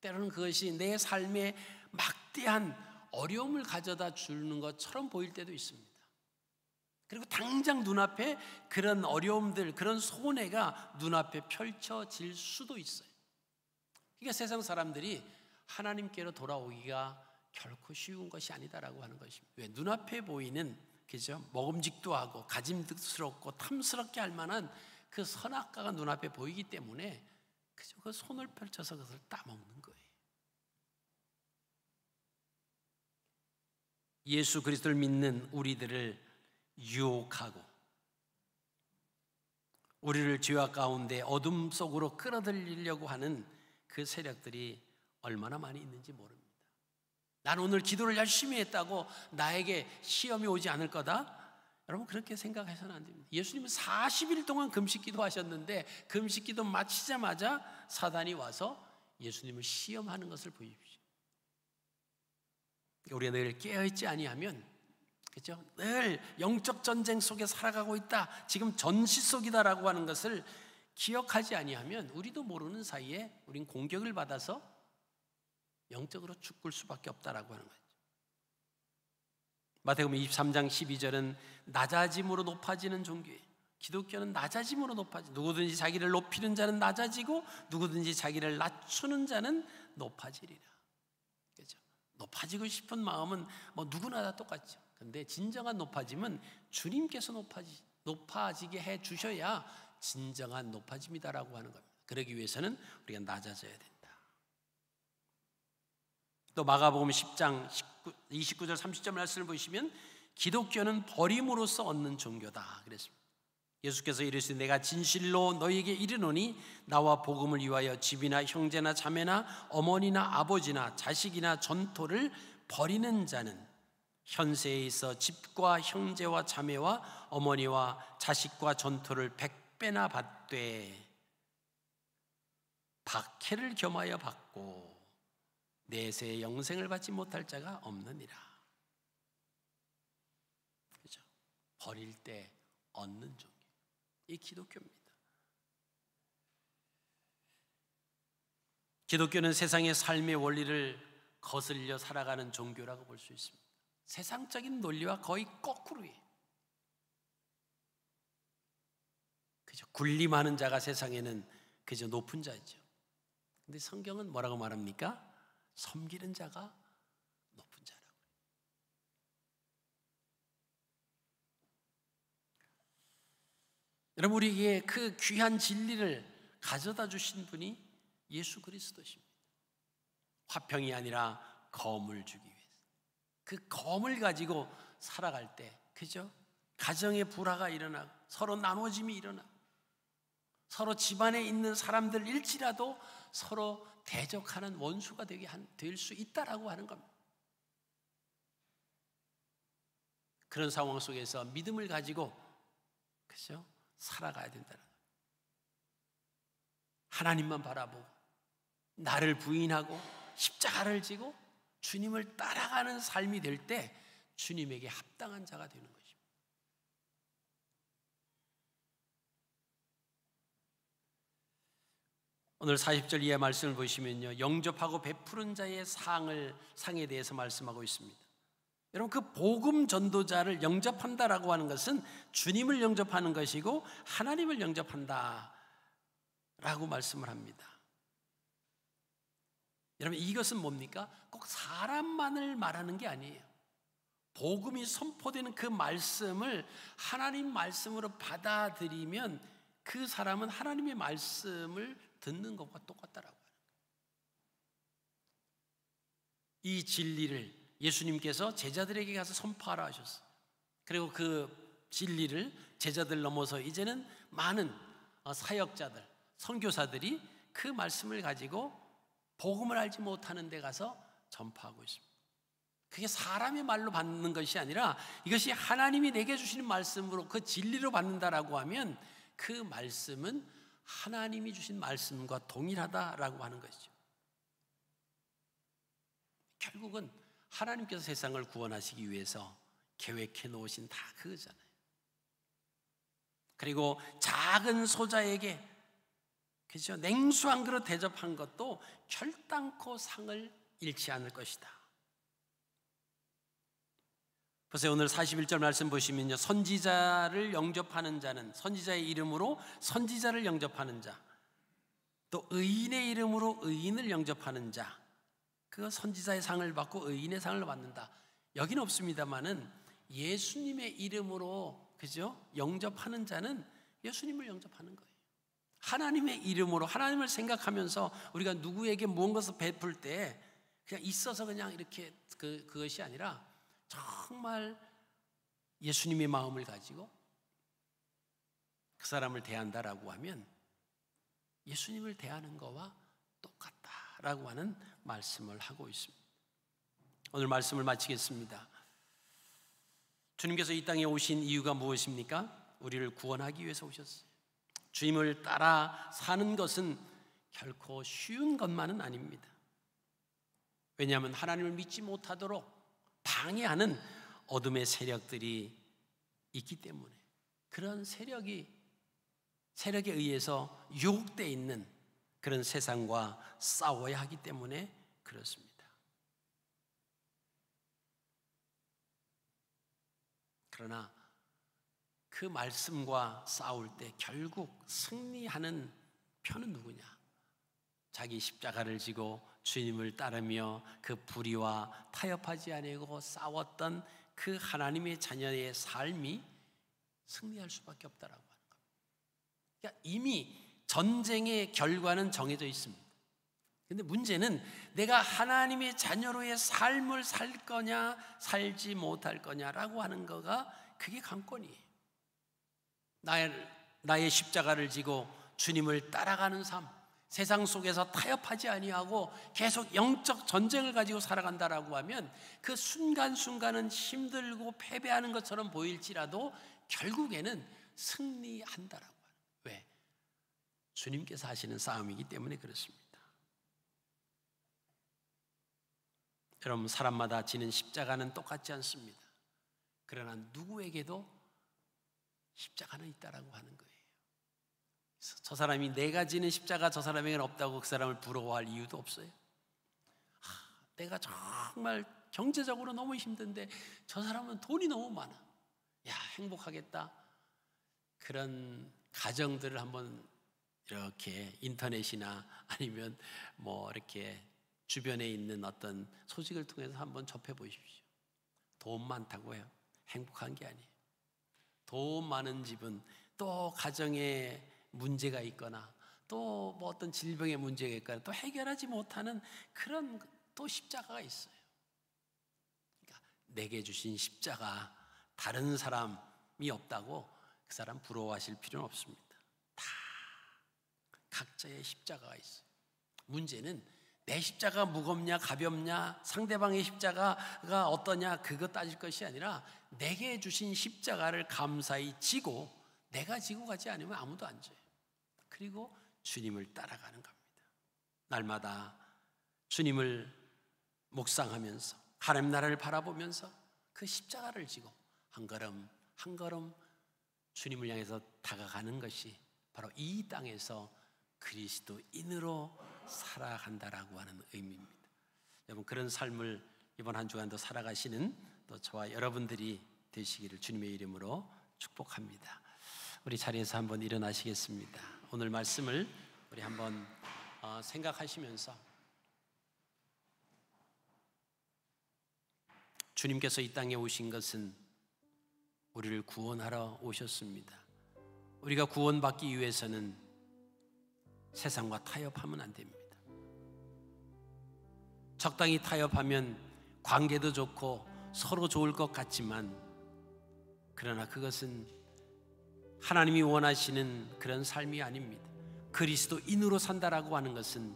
때로는 그것이 내 삶에 막대한 어려움을 가져다 주는 것처럼 보일 때도 있습니다. 그리고 당장 눈앞에 그런 어려움들, 그런 손해가 눈앞에 펼쳐질 수도 있어요. 그러니까 세상 사람들이 하나님께로 돌아오기가 결코 쉬운 것이 아니다라고 하는 것입니다. 왜? 눈앞에 보이는, 그죠? 먹음직도 하고 가짐스럽고 탐스럽게 할 만한 그 선악과가 눈앞에 보이기 때문에 그죠? 그 손을 펼쳐서 그것을 따먹는 거예요. 예수 그리스도를 믿는 우리들을 유혹하고 우리를 죄악 가운데 어둠 속으로 끌어들이려고 하는 그 세력들이 얼마나 많이 있는지 모릅니다. 난 오늘 기도를 열심히 했다고 나에게 시험이 오지 않을 거다? 여러분, 그렇게 생각해서는 안 됩니다. 예수님은 40일 동안 금식 기도하셨는데 금식 기도 마치자마자 사단이 와서 예수님을 시험하는 것을 보십시오. 우리가 늘 깨어있지 아니하면, 그렇죠? 늘 영적 전쟁 속에 살아가고 있다, 지금 전시 속이다라고 하는 것을 기억하지 아니하면 우리도 모르는 사이에 우린 공격을 받아서 영적으로 죽을 수밖에 없다라고 하는 거죠. 마태복음 23장 12절은 낮아짐으로 높아지는 종교예요. 기독교는 낮아짐으로 높아지. 누구든지 자기를 높이는 자는 낮아지고 누구든지 자기를 낮추는 자는 높아지리라. 그렇죠? 높아지고 싶은 마음은 뭐 누구나 다 똑같죠. 근데 진정한 높아짐은 주님께서 높아지게 해 주셔야 진정한 높아짐이다라고 하는 겁니다. 그러기 위해서는 우리가 낮아져야 된다. 또 마가복음 10장 29절 30절 말씀을 보시면 기독교는 버림으로써 얻는 종교다 그랬습니다. 예수께서 이르시되 내가 진실로 너희에게 이르노니 나와 복음을 위하여 집이나 형제나 자매나 어머니나 아버지나 자식이나 전토를 버리는 자는 현세에 있어 집과 형제와 자매와 어머니와 자식과 전토를 100배나 받되 박해를 겸하여 받고 내세의 영생을 받지 못할 자가 없느니라. 그렇죠? 버릴 때 얻는 종교, 이 기독교입니다. 기독교는 세상의 삶의 원리를 거슬려 살아가는 종교라고 볼 수 있습니다. 세상적인 논리와 거의 거꾸로예요. 그죠? 군림하는 자가 세상에는 그저 높은 자이죠. 근데 성경은 뭐라고 말합니까? 섬기는 자가 높은 자라고. 여러분, 우리에게 그 귀한 진리를 가져다 주신 분이 예수 그리스도십니다. 화평이 아니라 검을 주기 위해서. 그 검을 가지고 살아갈 때, 그죠? 가정의 불화가 일어나고 서로 나눠짐이 일어나고 서로 집안에 있는 사람들일지라도 서로 대적하는 원수가 될 수 있다라고 하는 겁니다. 그런 상황 속에서 믿음을 가지고, 그죠? 살아가야 된다는 거예요. 하나님만 바라보고 나를 부인하고 십자가를 지고 주님을 따라가는 삶이 될 때 주님에게 합당한 자가 되는 것입니다. 오늘 40절 이하 말씀을 보시면요, 영접하고 베푸는 자의 상에 대해서 말씀하고 있습니다. 여러분, 그 복음 전도자를 영접한다라고 하는 것은 주님을 영접하는 것이고 하나님을 영접한다라고 말씀을 합니다. 여러분, 이것은 뭡니까? 꼭 사람만을 말하는 게 아니에요. 복음이 선포되는 그 말씀을 하나님 말씀으로 받아들이면 그 사람은 하나님의 말씀을 듣는 것과 똑같다라고 하는 거예요. 이 진리를 예수님께서 제자들에게 가서 선포하라 하셨어요. 그리고 그 진리를 제자들 넘어서 이제는 많은 사역자들, 선교사들이 그 말씀을 가지고 복음을 알지 못하는 데 가서 전파하고 있습니다. 그게 사람의 말로 받는 것이 아니라 이것이 하나님이 내게 주시는 말씀으로 그 진리로 받는다라고 하면 그 말씀은 하나님이 주신 말씀과 동일하다라고 하는 것이죠. 결국은 하나님께서 세상을 구원하시기 위해서 계획해 놓으신 다 그거잖아요. 그리고 작은 소자에게, 그렇죠, 냉수 한 그릇 대접한 것도 결단코 상을 잃지 않을 것이다. 보세요. 오늘 41절 말씀 보시면요, 선지자를 영접하는 자는, 선지자의 이름으로 선지자를 영접하는 자, 또 의인의 이름으로 의인을 영접하는 자, 그 선지자의 상을 받고 의인의 상을 받는다. 여기는 없습니다만은 예수님의 이름으로, 그죠, 영접하는 자는 예수님을 영접하는 거예요. 하나님의 이름으로 하나님을 생각하면서 우리가 누구에게 무언가를 베풀 때 그냥 있어서 그냥 이렇게 그것이 아니라 정말 예수님의 마음을 가지고 그 사람을 대한다라고 하면 예수님을 대하는 거와 똑같다라고 하는 말씀을 하고 있습니다. 오늘 말씀을 마치겠습니다. 주님께서 이 땅에 오신 이유가 무엇입니까? 우리를 구원하기 위해서 오셨어요. 주님을 따라 사는 것은 결코 쉬운 것만은 아닙니다. 왜냐하면 하나님을 믿지 못하도록 방해하는 어둠의 세력들이 있기 때문에, 그런 세력에 의해서 유혹되어 있는 그런 세상과 싸워야 하기 때문에 그렇습니다. 그러나 그 말씀과 싸울 때 결국 승리하는 편은 누구냐? 자기 십자가를 지고 주님을 따르며 그 불의와 타협하지 아니하고 싸웠던 그 하나님의 자녀의 삶이 승리할 수밖에 없다라고 하는 겁니다. 그러니까 이미 전쟁의 결과는 정해져 있습니다. 근데 문제는 내가 하나님의 자녀로의 삶을 살 거냐 살지 못할 거냐라고 하는 거가, 그게 관건이에요. 나의 십자가를 지고 주님을 따라가는 삶, 세상 속에서 타협하지 아니하고 계속 영적 전쟁을 가지고 살아간다라고 하면 그 순간순간은 힘들고 패배하는 것처럼 보일지라도 결국에는 승리한다라고 하는. 왜? 주님께서 하시는 싸움이기 때문에 그렇습니다. 여러분, 사람마다 지는 십자가는 똑같지 않습니다. 그러나 누구에게도 십자가는 있다라고 하는 거예요. 저 사람이 내가 지는 십자가 저 사람에게는 없다고 그 사람을 부러워할 이유도 없어요. 내가 정말 경제적으로 너무 힘든데 저 사람은 돈이 너무 많아. 야, 행복하겠다. 그런 가정들을 한번 이렇게 인터넷이나 아니면 뭐 이렇게 주변에 있는 어떤 소식을 통해서 한번 접해 보십시오. 돈 많다고 해요. 행복한 게 아니에요. 돈 많은 집은 또 가정에 문제가 있거나 또 뭐 어떤 질병의 문제가 있거나 또 해결하지 못하는 그런 또 십자가가 있어요. 그러니까 내게 주신 십자가 다른 사람이 없다고 그 사람 부러워하실 필요는 없습니다. 다 각자의 십자가가 있어요. 문제는 내 십자가 무겁냐 가볍냐 상대방의 십자가가 어떠냐 그거 따질 것이 아니라 내게 주신 십자가를 감사히 지고 내가 지고 가지 않으면 아무도 안 져요. 그리고 주님을 따라가는 겁니다. 날마다 주님을 묵상하면서 하나님 나라를 바라보면서 그 십자가를 지고 한 걸음 한 걸음 주님을 향해서 다가가는 것이 바로 이 땅에서 그리스도인으로 살아간다라고 하는 의미입니다. 여러분 그런 삶을 이번 한 주간도 살아가시는 또 저와 여러분들이 되시기를 주님의 이름으로 축복합니다. 우리 자리에서 한번 일어나시겠습니다. 오늘 말씀을 우리 한번 생각하시면서 주님께서 이 땅에 오신 것은 우리를 구원하러 오셨습니다. 우리가 구원받기 위해서는 세상과 타협하면 안 됩니다. 적당히 타협하면 관계도 좋고 서로 좋을 것 같지만 그러나 그것은 하나님이 원하시는 그런 삶이 아닙니다. 그리스도인으로 산다라고 하는 것은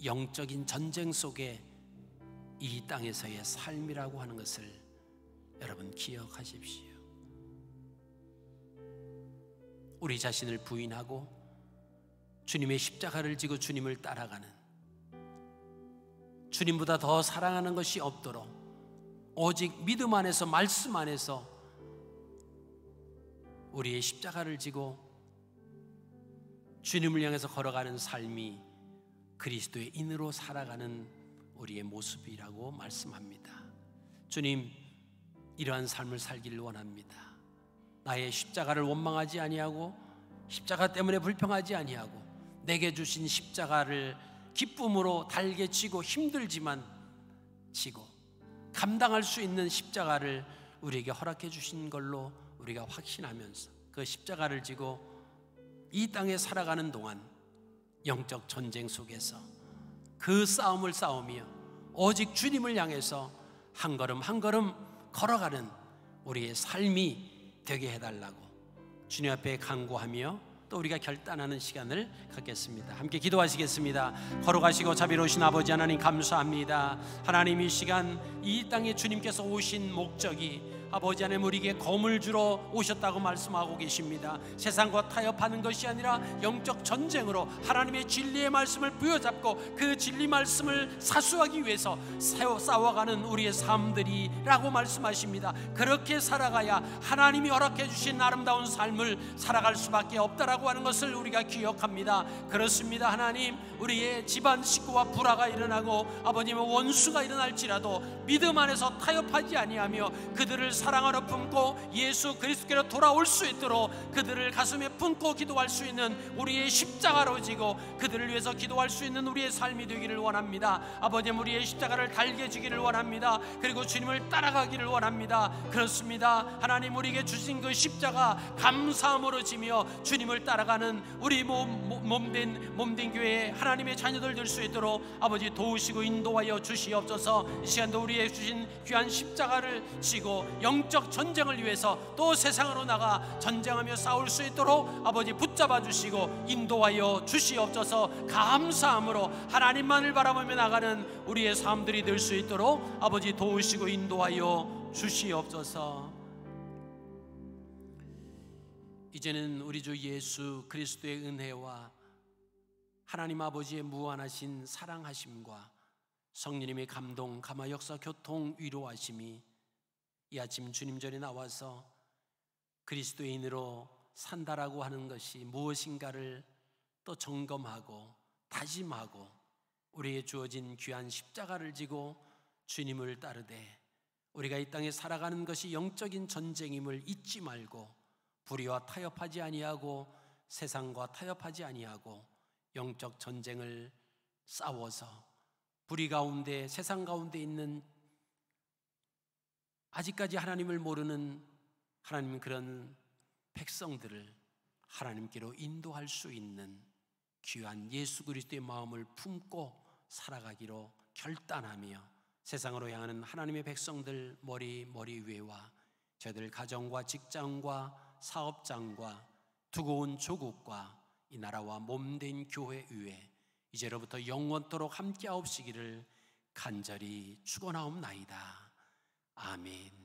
영적인 전쟁 속에 이 땅에서의 삶이라고 하는 것을 여러분 기억하십시오. 우리 자신을 부인하고 주님의 십자가를 지고 주님을 따라가는, 주님보다 더 사랑하는 것이 없도록 오직 믿음 안에서 말씀 안에서 우리의 십자가를 지고 주님을 향해서 걸어가는 삶이 그리스도의 인으로 살아가는 우리의 모습이라고 말씀합니다. 주님, 이러한 삶을 살기를 원합니다. 나의 십자가를 원망하지 아니하고 십자가 때문에 불평하지 아니하고 내게 주신 십자가를 기쁨으로 달게 지고 힘들지만 지고 감당할 수 있는 십자가를 우리에게 허락해 주신 걸로 우리가 확신하면서 그 십자가를 지고 이 땅에 살아가는 동안 영적 전쟁 속에서 그 싸움을 싸우며 오직 주님을 향해서 한 걸음 한 걸음 걸어가는 우리의 삶이 되게 해달라고 주님 앞에 간구하며 또 우리가 결단하는 시간을 갖겠습니다. 함께 기도하시겠습니다. 걸어가시고 자비로우신 아버지 하나님 감사합니다. 하나님 이 시간 이 땅에 주님께서 오신 목적이 아버지 하나님 우리에게 검을 주러 오셨다고 말씀하고 계십니다. 세상과 타협하는 것이 아니라 영적 전쟁으로 하나님의 진리의 말씀을 부여잡고 그 진리 말씀을 사수하기 위해서 싸워가는 우리의 삶들이라고 말씀하십니다. 그렇게 살아가야 하나님이 허락해 주신 아름다운 삶을 살아갈 수밖에 없다라고 하는 것을 우리가 기억합니다. 그렇습니다. 하나님, 우리의 집안 식구와 불화가 일어나고 아버님의 원수가 일어날지라도 믿음 안에서 타협하지 아니하며 그들을 사랑으로 품고 예수 그리스도께로 돌아올 수 있도록 그들을 가슴에 품고 기도할 수 있는 우리의 십자가로 지고 그들을 위해서 기도할 수 있는 우리의 삶이 되기를 원합니다. 아버지, 우리의 십자가를 달게 지기를 원합니다. 그리고 주님을 따라가기를 원합니다. 그렇습니다. 하나님, 우리에게 주신 그 십자가 감사함으로 지며 주님을 따라가는 우리 몸된 교회 하나님의 자녀들 될 수 있도록 아버지 도우시고 인도하여 주시옵소서. 이 시간도 우리의 주신 귀한 십자가를 지고 영적 전쟁을 위해서 또 세상으로 나가 전쟁하며 싸울 수 있도록 아버지 붙잡아 주시고 인도하여 주시옵소서. 감사함으로 하나님만을 바라보며 나가는 우리의 삶들이 될 수 있도록 아버지 도우시고 인도하여 주시옵소서. 이제는 우리 주 예수 그리스도의 은혜와 하나님 아버지의 무한하신 사랑하심과 성령님의 감동, 감화, 역사, 교통, 위로하심이 이 아침 주님전에 나와서 그리스도인으로 산다라고 하는 것이 무엇인가를 또 점검하고 다짐하고 우리에게 주어진 귀한 십자가를 지고 주님을 따르되 우리가 이 땅에 살아가는 것이 영적인 전쟁임을 잊지 말고 불의와 타협하지 아니하고 세상과 타협하지 아니하고 영적 전쟁을 싸워서 불의 가운데, 세상 가운데 있는 아직까지 하나님을 모르는 하나님 그런 백성들을 하나님께로 인도할 수 있는 귀한 예수 그리스도의 마음을 품고 살아가기로 결단하며 세상으로 향하는 하나님의 백성들 머리 위에와 저희들 가정과 직장과 사업장과 두고 온 조국과 이 나라와 몸된 교회 위에 이제로부터 영원토록 함께하옵시기를 간절히 축원하옵나이다. 아멘.